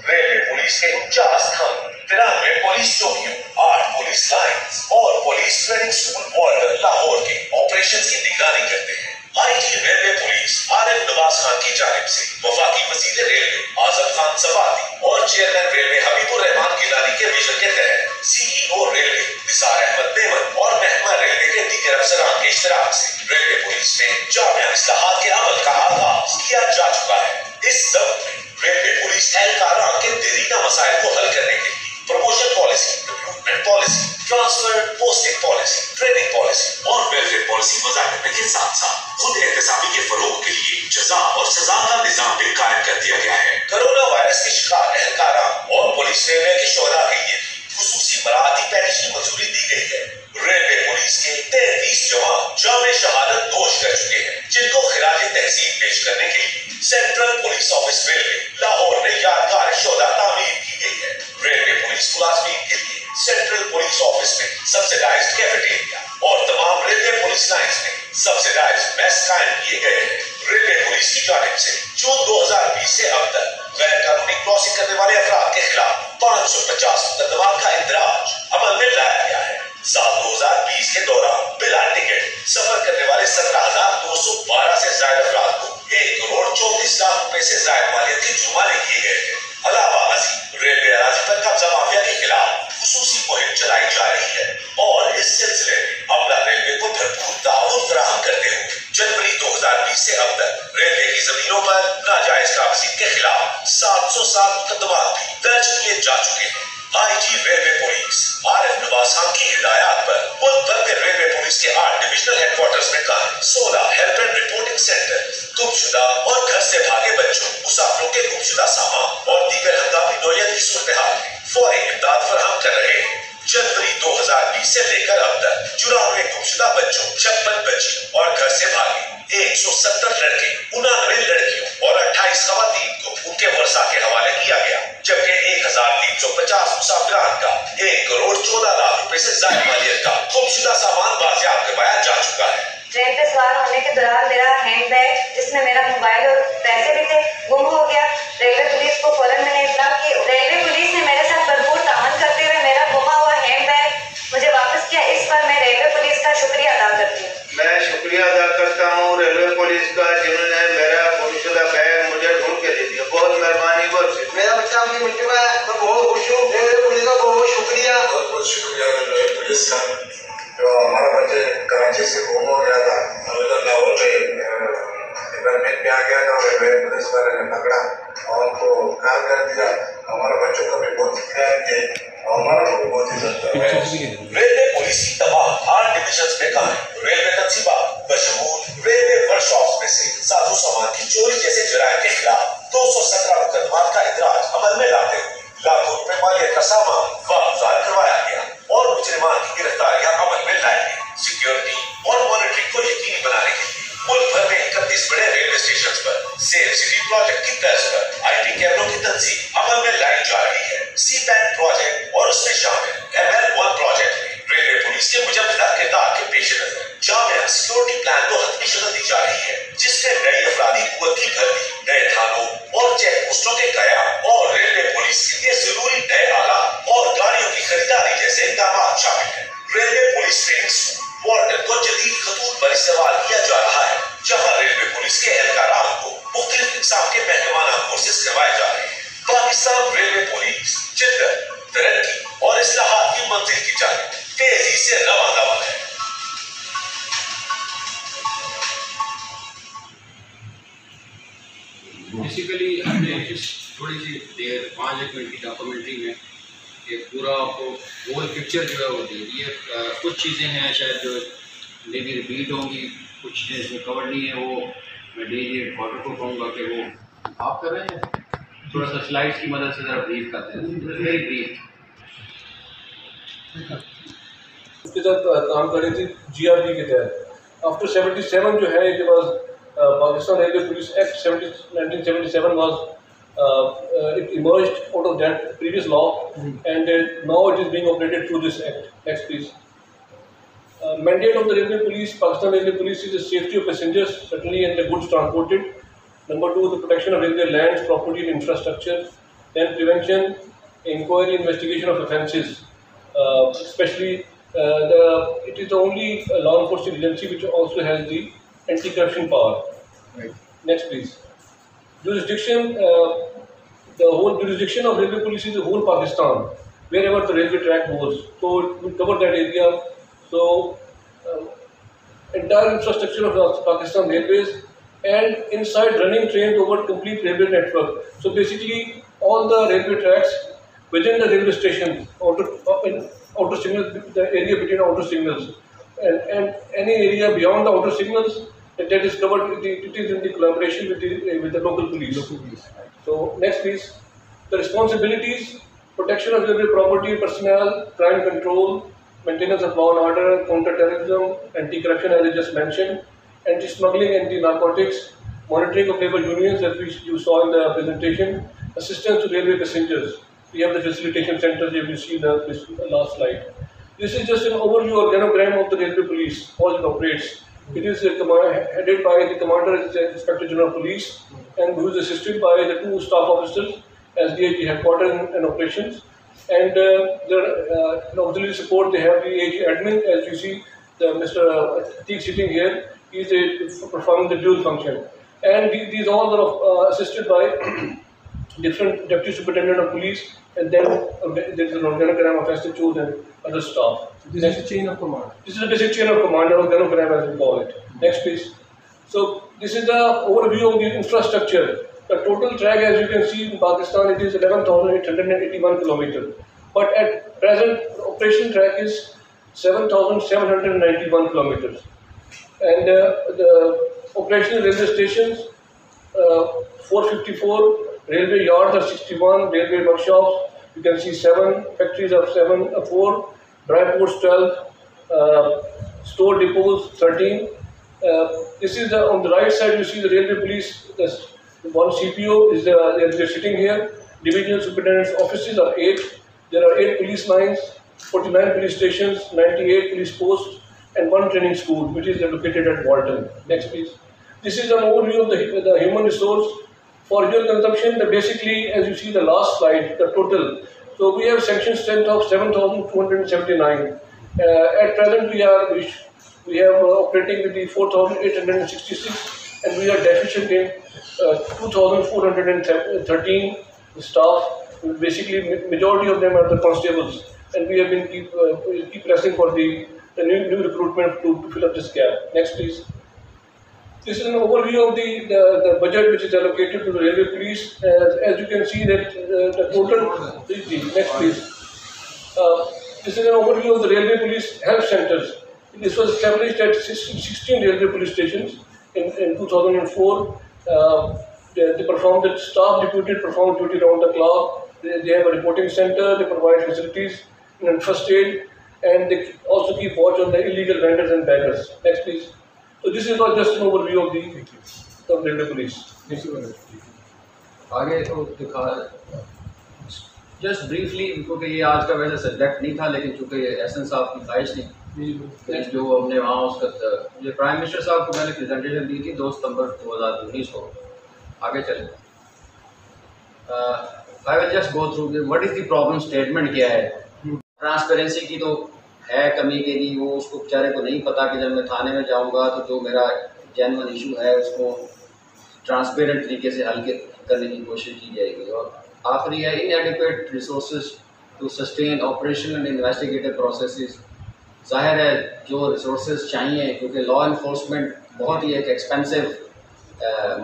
रेलवे पुलिस के 49 स्थान, 93 पुलिस चौकियों, 8 पुलिस लाइन्स और पुलिस ट्रेनिंग स्कूल और लाहौर के ऑपरेशंस की निगरानी करते हैं। IG railway police Arif Nawaz Khan की जानिब से वफाकी वज़ीर रेलवे आजम खान सवाती और चेयरमैन रेलवे हबीबुर रहमान गिलानी के विजन के तहत CEO रेलवे निसार अहमद मेमन और महकमा रेलवे के दीगर अफसरान के इश्तिराक से रेलवे पुलिस में जामिया इस्लाहात के अमल का आगाज किया जा चुका है। इस सब में रेलवे पुलिस एहलकारान के देरीना मसाइल को हल करने के लिए promotion policy, recruitment policy, transfer posting policy, training policy और वेलफेयर पॉलिसी वज़ा करने के साथ साथ खुद एहतसाबी के फरोग के लिए जजा और सजा का निजाम भी कायम कर दिया गया है। कोरोना वायरस के शिकार एहलकारान और पुलिस सेवा के शोहदा के लिए खुसूसी मराठी पैकेज की मंजूरी दी गई है। रेलवे पुलिस के 33 जवान जामे शहादत नोश कर चुके हैं, जिनको खिराज तहसीन पेश करने के लिए central police office railway Lahore में यादगार शोहदा तामीर की गई है। रेलवे पुलिस मुलाजमीन के लिए सेंट्रल पुलिस ऑफिस में सब्सिडाइज्ड कैफेटेरिया और तमाम रेलवे पुलिस लाइन्स में सब्सिडाइज्ड मेस कायम किए गए हैं। रेलवे पुलिस की जानिब से जून 2020 से अब तक गैर कानूनी क्रॉसिंग करने वाले अफराद के खिलाफ 550 मुकदमात का इंदराज अमल में लाया गया है। साल 2020 के दौरान बिला टिकट सफर करने वाले 17,212 से ज्यादा अफराद को 1,34,00,000 रुपए से ज्यादा मालियती जुर्माने किए गए हैं। अलावा रेलवे अराजी पर कब्जा माफिया के खिलाफ खुसूसी बढ़ाई जा रही है और इस सिलसिले में अपना रेलवे को भरपूर ताउन फराहम करते हुए जनवरी 2020 से अब तक रेलवे की जमीनों पर नाजायज काबजी के खिलाफ 707 मुकदमा भी दर्ज किए जा चुके हैं। IG railway police Arif Nawaz Khan की हिदायत पर मुल्क भर में रेलवे पुलिस के 8 डिविजनल हेडक्वार्टर्स में काम 16 हेल्प एंड रिपोर्टिंग सेंटर, गुमशुदा और घर से भागे बच्चों, मुसाफिरों के गुमशुदा सामान और दीगर हंगामी नौयत की सूरत-ए-हाल में फौरी इमदाद फराहम कर रहे हैं। जनवरी 2020 से लेकर अब तक 94 गुमशुदा बच्चों, 56 बच्चियों और घर से भागे 170 लड़के, 89 लड़कियों और 28 खवातीन को उनके वर्षा के हवाले किया गया, जबकि 1350 मुसाफिरान का 1 करोड़ 14 लाख रुपए से ज्यादा मालियत का गुमशुदा सामान बाजियाब करवाया जा चुका है। ट्रेन पे सवार होने के दौरान मेरा हैंड बैग जिसमें मेरा मोबाइल और पैसे भी थे गुम हो गया। रेलवे पुलिस को फौरन मैंने इत्तला की। रेलवे पुलिस ने मेरे साथ भरपूर ताउन करते हुए मेरा गुमा हुआ हैंड बैग मुझे वापस किया। इस पर मैं रेलवे पुलिस का शुक्रिया अदा करती हूँ। मैं शुक्रिया अदा करता हूँ रेलवे पुलिस का, जिन्होंने मेरा गुमशुदा बैग मुझे ढूंढ के दे दिया। बहुत मेहरबानी। बहुत मेरा बच्चा अपनी मिट्टी में, मैं बहुत खुश हूँ। रेलवे पुलिस का बहुत शुक्रिया। बहुत शुक्रिया रेलवे पुलिस का। जो हमारा बच्चे कराची से गुम हो गया था, लाहौर में आ गया था, रेलवे पुलिस वाले ने पकड़ा और उनको कार कर दिया। हमारे बच्चों का भी बहुत ख्याल किए, हमारा भी बहुत इज्जत है। रेलवे पुलिस की तमाम 8 डिविजन में काम रेलवे तंजीबात बशमूल रेलवे वर्कशॉप में से साजो सामान की चोरी जैसे जराइम के खिलाफ 217 मुकदमात का इदराज अमल में लाते हुए लाखों रुपए मालियत का सामान वापस करवाया गया और मुजरिमान की गिरफ्तारियां अमल में लाई गई। सिक्योरिटी और मॉनिटरिंग को यकीनी बनाने के लिए मुल्क भर में 31 बड़े रेलवे स्टेशन पर सेफ सिटी प्रोजेक्ट की तर्ज पर आईटी कैमरों की तंजीम अमल में लाई जा रही है। सीपैक प्रोजेक्ट और उसमें शामिल ML1 प्रोजेक्ट में रेलवे पुलिस के मुजम्मिला किरदार के पेश नजर जामिया सिक्योरिटी प्लान को हतमी शक्ल दी जा रही है, जिसमें नई अफरादी कुव्वत की भर्ती, नए थानों और चेक पोस्टों के कयाम और रेलवे पुलिस के लिए जरूरी नए आला और गाड़ियों की खरीदारी जैसे इक़दाम शामिल है। Railway police training school warden को जदीद खतूत पर इस्तेमाल किया जा रहा है, जहां रेलवे पुलिस के एहलकारान को मुख्तलिफ किस्म के महकमाना कोर्सेज करवाए जा रहे हैं। पाकिस्तान रेलवे पुलिस जिद्दत, तरक्की और इस्लाहात की मंजिल की जानिब तेजी से रवाना है। बेसिकली हमने इस थोड़ी सी देर 5-1 मिनट की डॉक्यूमेंट्री में एक पूरा आपको होल पिक्चर जो है वो दे दी है। कुछ चीज़ें हैं शायद जो मे बी रिपीट होंगी, कुछ चीज़ें इसमें कवर नहीं है, वो मैं डेली हेडक्वार्टर को कहूँगा कि वो आप कर रहे हैं, थोड़ा सा स्लाइड्स की मदद से ज़रा ब्रीफ करते हैं, वेरी ब्रीफ। उसके साथ काम कर रही थी GRP के तहत। आफ्टर 77 जो है it was Pakistan Railway Police Act 1977 was it emerged out of that previous law, and now it is being operated through this act. Next, please. Mandate of the Railway Police, Pakistan Railway Police is the safety of passengers, certainly, and the goods transported. Number 2, the protection of railway lands, property, and infrastructure. Then prevention, inquiry, investigation of offences, especially it is the only law enforcement agency which also has the anti-corruption power. Right. Next, please. Jurisdiction. The whole jurisdiction of railway police is the whole Pakistan, wherever the railway track goes. So we cover that area. So entire infrastructure of Pakistan Railways and inside running trains over complete railway network. So basically all the railway tracks within the railway station, outer signals, the area between outer signals, and any area beyond the outer signals. That is covered. It is in the collaboration with the local police. So next, please. The responsibilities: protection of railway property, personnel, crime control, maintenance of law and order, counter-terrorism, anti-corruption, as I just mentioned, anti-smuggling, anti-narcotics, monitoring of labour unions, as you saw in the presentation, assistance to railway passengers. We have the facilitation centres. You will see this last slide. This is just an overview organogram of the railway police, how it operates. It is headed by the commander, Inspector General of Police, and who is assisted by the 2 staff officers as DIG headquarters and operations. And their auxiliary support, they have the DIG admin, as you see, Mr. Atik sitting here. He is performing the dual function. And these all are assisted by different deputy superintendent of police, and then there is an organogram of SHOs and other staff. So this is a chain of command. This is a basic chain of command, or organogram as we call it. Next please. So this is the overview of the infrastructure. The total track, as you can see, in Pakistan it is 11,881 kilometers. But at present, operation track is 7,791 kilometers. And the operational railway stations, 454, railway yards are 61, railway workshops, you can see 7, factories of 4, dry ports 12, store depots 13. This is on the right side, you see the railway police, one CPO is they're sitting here, divisional superintendent's offices are 8, there are 8 police lines, 49 police stations, 98 police posts, and 1 training school, which is located at Walton. Next please. This is an overview of the human resource. For your consumption, basically, as you see the last slide, the total. So we have sanction strength of 7,279. At present, we have operating with the 4,866, and we are deficient in 2,413 staff. Basically, majority of them are the constables, and we have been keep pressing for the new recruitment to fill up this gap. Next, please. This is an overview of the budget which is allocated to the railway police. As you can see that the total. Next, please. This is an overview of the railway police help centers. This was established at 16 railway police stations in 2004. They perform the staff deputed perform duty round the clock. They have a reporting center. They provide facilities and first aid, and they also keep watch on the illegal vendors and beggars. Next, please. So this is not just an overview of the railway police. आगे तो दिखा जस्ट ब्रीफली, क्योंकि ये आज का वैसे सब्जेक्ट नहीं था, लेकिन चूँकि एहसन साहब की ख्वाहिश थी जो हमने वहाँ उसका ये प्राइम मिनिस्टर साहब को मैंने प्रेजेंटेशन दी थी 2 सितंबर 2019 को. आगे चले. I will just go through what is the problem statement क्या है. ट्रांसपेरेंसी की तो है कमी के लिए, वो उसको बेचारे को नहीं पता कि जब मैं थाने में जाऊंगा तो जो मेरा जेन्युइन इशू है उसको ट्रांसपेरेंट तरीके से हल करने की कोशिश की जाएगी. और आखिरी है inadequate resources to sustain operation and investigative processes. जाहिर है जो रिसोर्सेज चाहिए, क्योंकि लॉ इन्फोर्समेंट बहुत ही एक एक्सपेंसिव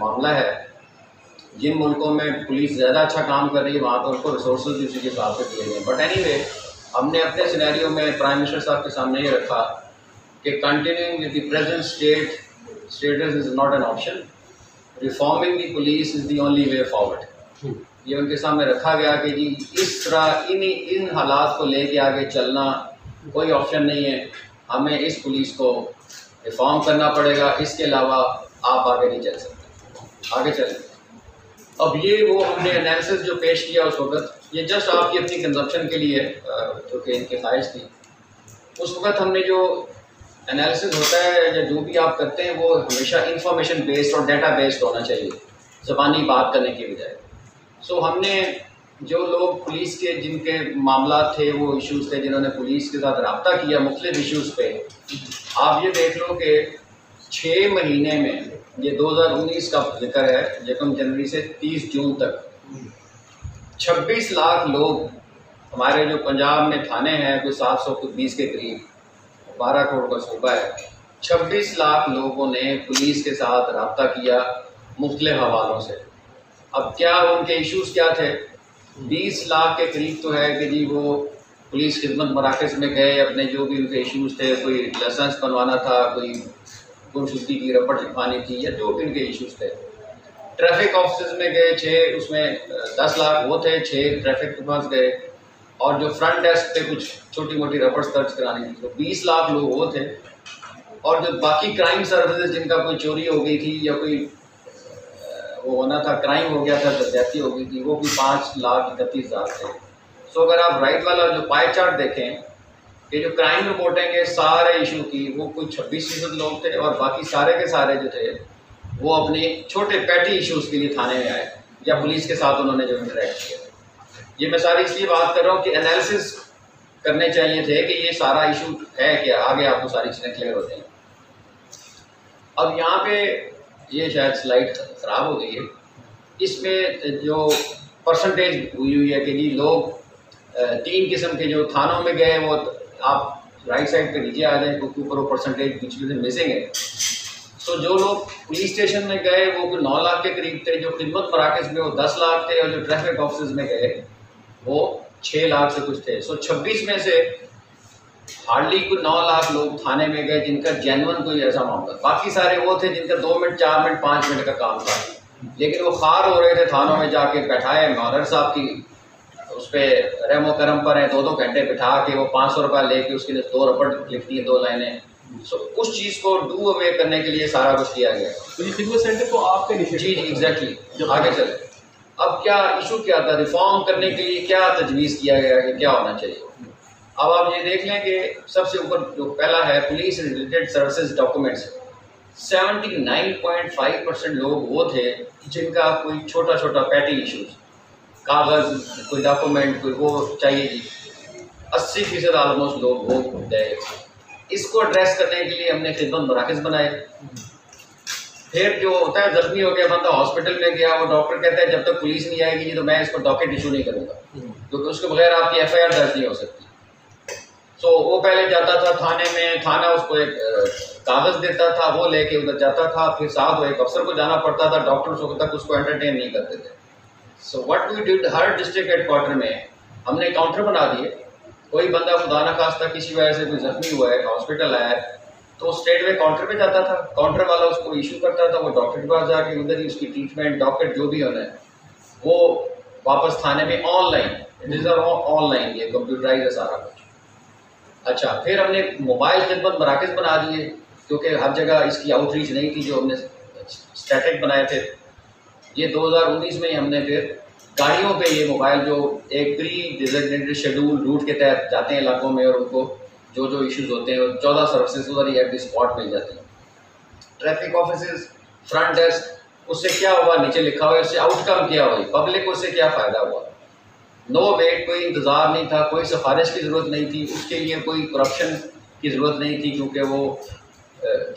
मामला है. जिन मुल्कों में पुलिस ज़्यादा अच्छा काम कर रही है वहाँ पर उनको रिसोर्सेज भी उसी के हिसाब से दिए गए. बट एनीवे, हमने अपने सिनेरियो में प्राइम मिनिस्टर साहब के सामने ये रखा कि continuing with the present status is not an option. Reforming the police is the only way forward. ये उनके सामने रखा गया कि जी इस तरह इन हालात को लेके आगे चलना कोई ऑप्शन नहीं है. हमें इस पुलिस को रिफॉर्म करना पड़ेगा, इसके अलावा आप आगे नहीं चल सकते. आगे चलें. अब ये वो हमने एनालिसिस जो पेश किया उस वक्त, ये जस्ट आपकी अपनी कंजप्शन के लिए जो कि इनकी ख्वाहिश थी. उस वक्त हमने जो एनालिसिस होता है या जो भी आप करते हैं वो हमेशा इंफॉर्मेशन बेस्ड और डाटा बेस्ड होना चाहिए, ज़बानी बात करने की बजाय. सो हमने जो लोग पुलिस के जिनके मामला थे, वो इश्यूज़ थे, जिन्होंने पुलिस के साथ रब्ता किया मुख्तलिफ इश्यूज़ पे, आप ये देख लो कि 6 महीने में, ये 2019 का जिक्र है, 1 जनवरी से 30 जून तक 26 लाख लोग हमारे जो पंजाब में थाने हैं, कोई 720 के करीब, 12 करोड़ का सूबा है, 26 लाख लोगों ने पुलिस के साथ रब्ता किया मुख्तलिफ हवालों से. अब क्या उनके इश्यूज़ क्या थे? 20 लाख के करीब तो है कि जी वो पुलिस खिदमत मराकज़ में गए, अपने जो भी उनके इश्यूज़ थे, कोई लाइसेंस बनवाना था, कोई गुमशुदगी की रपट लिखवानी थी, या जो भी उनके इश्यूज़ थे. ट्रैफिक ऑफिस में गए 6, उसमें 10 लाख वो थे, 6 ट्रैफिक के पास गए, और जो फ्रंट डेस्क पे कुछ छोटी मोटी रपट्स दर्ज करानी थी, तो 20 लाख लोग वो थे. और जो बाकी क्राइम सर्विसेज जिनका कोई चोरी हो गई थी या कोई वो होना था, क्राइम हो गया था, डकैती हो गई थी, वो भी 5,31,000 थे. सो अगर आप राइट वाला जो पाई चार्ट देखें कि जो क्राइम रिपोर्टें के सारे इशू की, वो कोई 26% लोग थे, और बाकी सारे के सारे जो थे वो अपने छोटे पैटी इश्यूज़ के लिए थाने में आए या पुलिस के साथ उन्होंने जो इंटरेक्ट किया. ये मैं सारी इसलिए बात कर रहा हूँ कि एनालिसिस करने चाहिए थे कि ये सारा इशू है क्या, आगे आपको सारी चीज़ें क्लियर होती हैं. अब यहाँ पे ये शायद स्लाइड ख़राब हो गई है. इसमें जो परसेंटेज हुई है कि जी लोग 3 किस्म के जो थानों में गए, वो आप राइट साइड पे नीचे आ जाए क्योंकि ऊपर वो परसेंटेज बीच में से मिसिंग है। तो जो लोग पुलिस स्टेशन में गए वो 9 लाख के करीब थे, जो खिदमत मराकज़ में वो 10 लाख थे, और जो ट्रैफिक ऑफिस में गए वो 6 लाख से कुछ थे। सो 26 में से हार्डली कुछ 9 लाख लोग थाने में गए जिनका जेन्युइन कोई ऐसा मामला। बाकी सारे वो थे जिनका 2 मिनट 4 मिनट 5 मिनट का काम था, लेकिन वो खार हो रहे थे थानों में जाके बैठाए मॉनर साहब की उस पर रहमो करम पर है, 2-2 घंटे बिठा के वो 500 रुपया लेके उसके लिए 2 रपट लिखती है 2 लाइनें। सो उस चीज़ को डू अवे करने के लिए सारा कुछ किया गया। तो ये खिदमत सेंटर को आपके जी एग्जैक्टली आगे चले। अब क्या इशू क्या था, रिफॉर्म करने के लिए क्या तजवीज़ किया गया कि क्या होना चाहिए। अब आप ये देख लें कि सबसे ऊपर जो पहला है पुलिस रिलेटेड सर्विसेज डॉक्यूमेंट्स, 79.5% लोग वो थे जिनका कोई छोटा छोटा पैटी इशूज़, कागज़, कोई डॉक्यूमेंट, कोई वो चाहिए जी। 80% ऑलमोस्ट लोग वो गए। इसको एड्रेस करने के लिए हमने खिदमत मराकज़ बनाए। फिर जो होता है ज़ख्मी हो गया बंदा हॉस्पिटल में गया, वो डॉक्टर कहता है जब तक पुलिस नहीं आएगी जी तो मैं इसको डॉकेट इशू नहीं करूँगा, क्योंकि उसके बगैर आपकी FIR दर्ज नहीं हो सकती। तो वो पहले जाता था थाने में, थाना उसको एक कागज़ देता था, वो लेके उधर जाता था, फिर साथ वो एक अफसर को जाना पड़ता था, डॉक्टर उस वक्त तक उसको एंटरटेन नहीं करते थे। सो व्हाट वी डिड, हर डिस्ट्रिक्ट हेडक्वार्टर में हमने काउंटर बना दिए। कोई बंदा खुदा न खास्ता किसी वजह से कोई जख्मी हुआ है, हॉस्पिटल आया है, तो स्ट्रेट वे काउंटर पे जाता था, काउंटर वाला उसको इशू करता था, वो डॉक्टर के पास जाके उधर ही उसकी ट्रीटमेंट डॉक्टर जो भी होना है वो वापस थाने में ऑनलाइन, इट इज़ ऑनलाइन, ये कंप्यूटराइज है सारा कुछ। अच्छा, फिर हमने मोबाइल खिदमत मराकज़ बना दिए क्योंकि हर जगह इसकी आउटरीच नहीं थी, जो हमने स्टैटिक बनाए थे। ये 2019 में ही हमने फिर गाड़ियों पे ये मोबाइल जो एक प्री डिजिग्नेटेड शेड्यूल रूट के तहत जाते हैं इलाकों में, और उनको जो जो इश्यूज होते हैं 14 सर्विसेज उधर ही एट द स्पॉट मिल जाती हैं। ट्रैफिक ऑफिस, फ्रंट डेस्क, उससे क्या हुआ नीचे लिखा हुआ है, उससे आउटकम क्या हुई, पब्लिक को उससे क्या फ़ायदा हुआ। नो वेट, कोई इंतज़ार नहीं था, कोई सिफारिश की ज़रूरत नहीं थी, उसके लिए कोई करप्शन की ज़रूरत नहीं थी, क्योंकि वो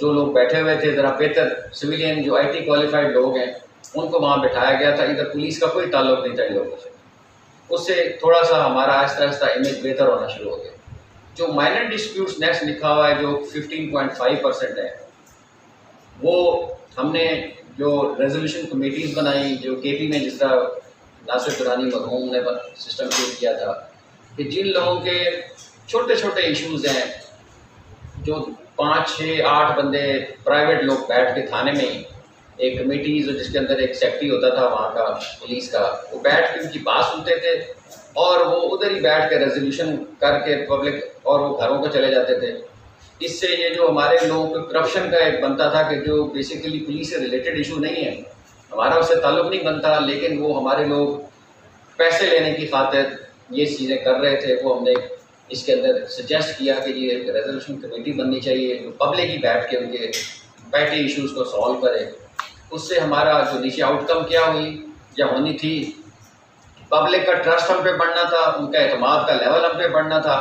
जो लोग बैठे हुए थे ज़रा बेहतर सिविलियन जो IT क्वालिफाइड लोग हैं उनको वहाँ बिठाया गया था। इधर पुलिस का कोई ताल्लुक नहीं था इन लोगों से। उससे थोड़ा सा हमारा आहिस्ता आहिस्ता इमेज बेहतर होना शुरू हो गया। जो माइनर डिस्प्यूट्स नेक्स्ट लिखा हुआ है जो 15.5% है, वो हमने जो रेजोल्यूशन कमेटीज़ बनाई, जो KP में जिस तरह नासिर दुरानी मरहूम ने सिस्टम क्रिएट किया था कि जिन लोगों के छोटे छोटे इश्यूज़ हैं, जो 5, 6, 8 बंदे प्राइवेट लोग बैठ के थाने में ही एक कमेटी जो जिसके अंदर एक सेक्रेटरी होता था वहाँ का पुलिस का, वो बैठ के उनकी बात सुनते थे और वो उधर ही बैठ के रेजोल्यूशन करके पब्लिक और वो घरों को चले जाते थे। इससे ये जो हमारे लोगों को करप्शन का एक बनता था कि जो बेसिकली पुलिस से रिलेटेड इशू नहीं है, हमारा उससे ताल्लुक़ नहीं बनता, लेकिन वो हमारे लोग पैसे लेने की खातिर ये चीज़ें कर रहे थे, वो हमने इसके अंदर सजेस्ट किया कि ये एक रेजोल्यूशन कमेटी बननी चाहिए जो पब्लिक ही बैठ के उनके पैटी इश्यूज़ को सॉल्व करे। उससे हमारा जो नीचे आउटकम क्या हुई या होनी थी, पब्लिक का ट्रस्ट हम पे बढ़ना था, उनका एतमाद का लेवल हम पे बढ़ना था,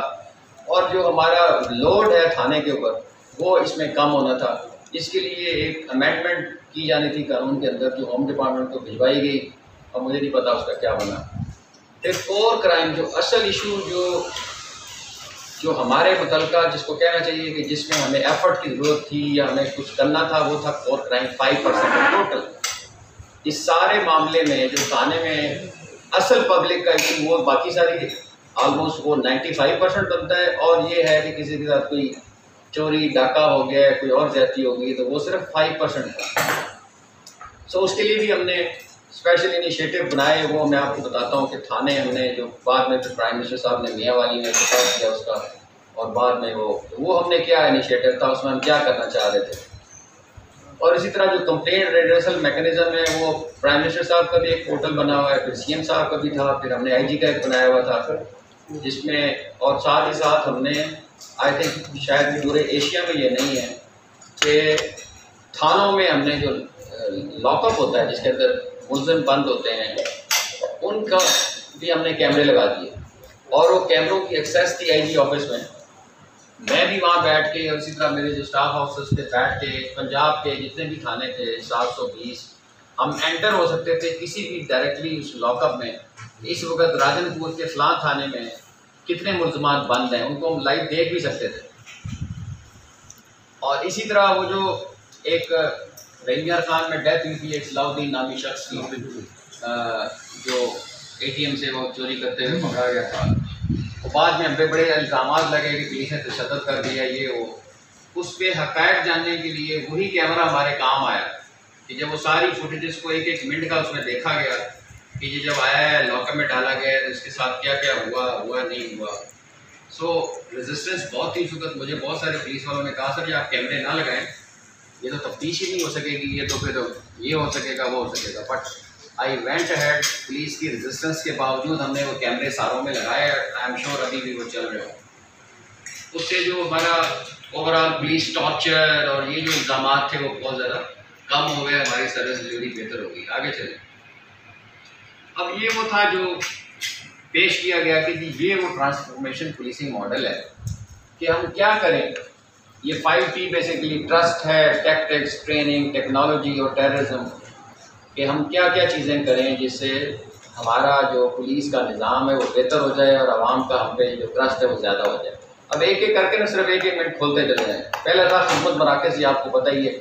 और जो हमारा लोड है थाने के ऊपर वो इसमें कम होना था। इसके लिए एक अमेंडमेंट की जानी थी कानून के अंदर, जो होम डिपार्टमेंट को भिजवाई गई, और मुझे नहीं पता उसका क्या बना। फिर कोर क्राइम जो असल इशू जो हमारे मुतलका जिसको कहना चाहिए कि जिसमें हमें एफर्ट की ज़रूरत थी या हमें कुछ करना था, वो था कोर क्राइम 5% टोटल। इस सारे मामले में जो थाने में असल पब्लिक का इशू, वो बाकी सारी ऑलमोस्ट वो 95% बनता है, और ये है कि किसी के साथ कोई चोरी डाका हो गया, कोई और ज्यादती हो गई, तो वो सिर्फ 5% था। सो उसके लिए भी हमने स्पेशल इनिशिएटिव बनाए, वो मैं आपको बताता हूँ कि थाने हमने जो बाद में प्राइम मिनिस्टर साहब ने मियाँ वाली में प्रपोज किया उसका, और बाद में वो हमने क्या इनिशिएटिव था, उसमें हम क्या करना चाह रहे थे। और इसी तरह जो कंप्लेंट रेड्रेसल मैकेनिज्म है, वो प्राइम मिनिस्टर साहब का भी एक पोर्टल बना हुआ है, फिर CM साहब का भी था, फिर हमने IG का एक बनाया हुआ था, जिसमें और साथ ही साथ हमने आई थिंक शायद पूरे एशिया में ये नहीं है कि थानों में हमने जो लॉकअप होता है जिसके अंदर मुलजिम बंद होते हैं, उनका भी हमने कैमरे लगा दिए, और वो कैमरों की एक्सेस थी IG ऑफिस में। मैं भी वहाँ बैठ के, और इसी तरह मेरे जो स्टाफ ऑफिसर्स थे बैठ के, पंजाब के जितने भी थाने थे 720, हम एंटर हो सकते थे किसी भी डायरेक्टली उस लॉकअप में। इस वक्त राजनपुर के फलां थाने में कितने मुलजमान बंद हैं, उनको हम लाइव देख भी सकते थे। और इसी तरह वो जो एक रहीमियार खान में डेथ हुई थी एक सलाउद्दीन नामी शख्स की, जो ATM से वो चोरी करते हुए पकड़ा गया था, वो बाद में हम पे बड़े इल्ज़ाम लगे कि पुलिस ने तशद्दुद कर दिया ये वो। उस पर हक़ायक़ जानने के लिए वही कैमरा हमारे काम आया कि जब वो सारी फुटेजेस को एक मिनट का उसमें देखा गया कि ये जब आया है लॉकअप में डाला गया तो इसके साथ क्या क्या हुआ नहीं हुआ। सो रेजिस्टेंस बहुत थी। इस वक्त मुझे बहुत सारे पुलिस वालों ने कहा सर ये आप कैमरे ना लगाएं, ये तो तफ्तीश ही नहीं हो सकेगी, ये तो फिर ये हो सकेगा वो हो सकेगा। But I went ahead, police की रेजिस्टेंस के बावजूद हमने वो कैमरे सारों में लगाए। आई एम श्योर अभी भी वो चल रहे हो। उससे जो हमारा ओवरऑल पुलिस टॉर्चर और ये जो इल्ज़ाम थे वो बहुत ज़्यादा कम हो गए, हमारी सर्विस डिलीवरी बेहतर होगी। आगे चले। अब ये वो था जो पेश किया गया कि ये वो ट्रांसफॉर्मेशन पुलिसिंग मॉडल है कि हम क्या करें। ये 5T बेसिकली ट्रस्ट है, टैक्टिक्स, ट्रेनिंग, टेक्नोलॉजी और टेररिज्म, कि हम क्या क्या चीज़ें करें जिससे हमारा जो पुलिस का निज़ाम है वो बेहतर हो जाए और आवाम का हम पे जो ट्रस्ट है वो ज़्यादा हो जाए। अब एक एक करके ना सिर्फ एक मिनट खोलते चले जाएँ। पहला था खिदमत मराकज़, ये आपको पता ही है।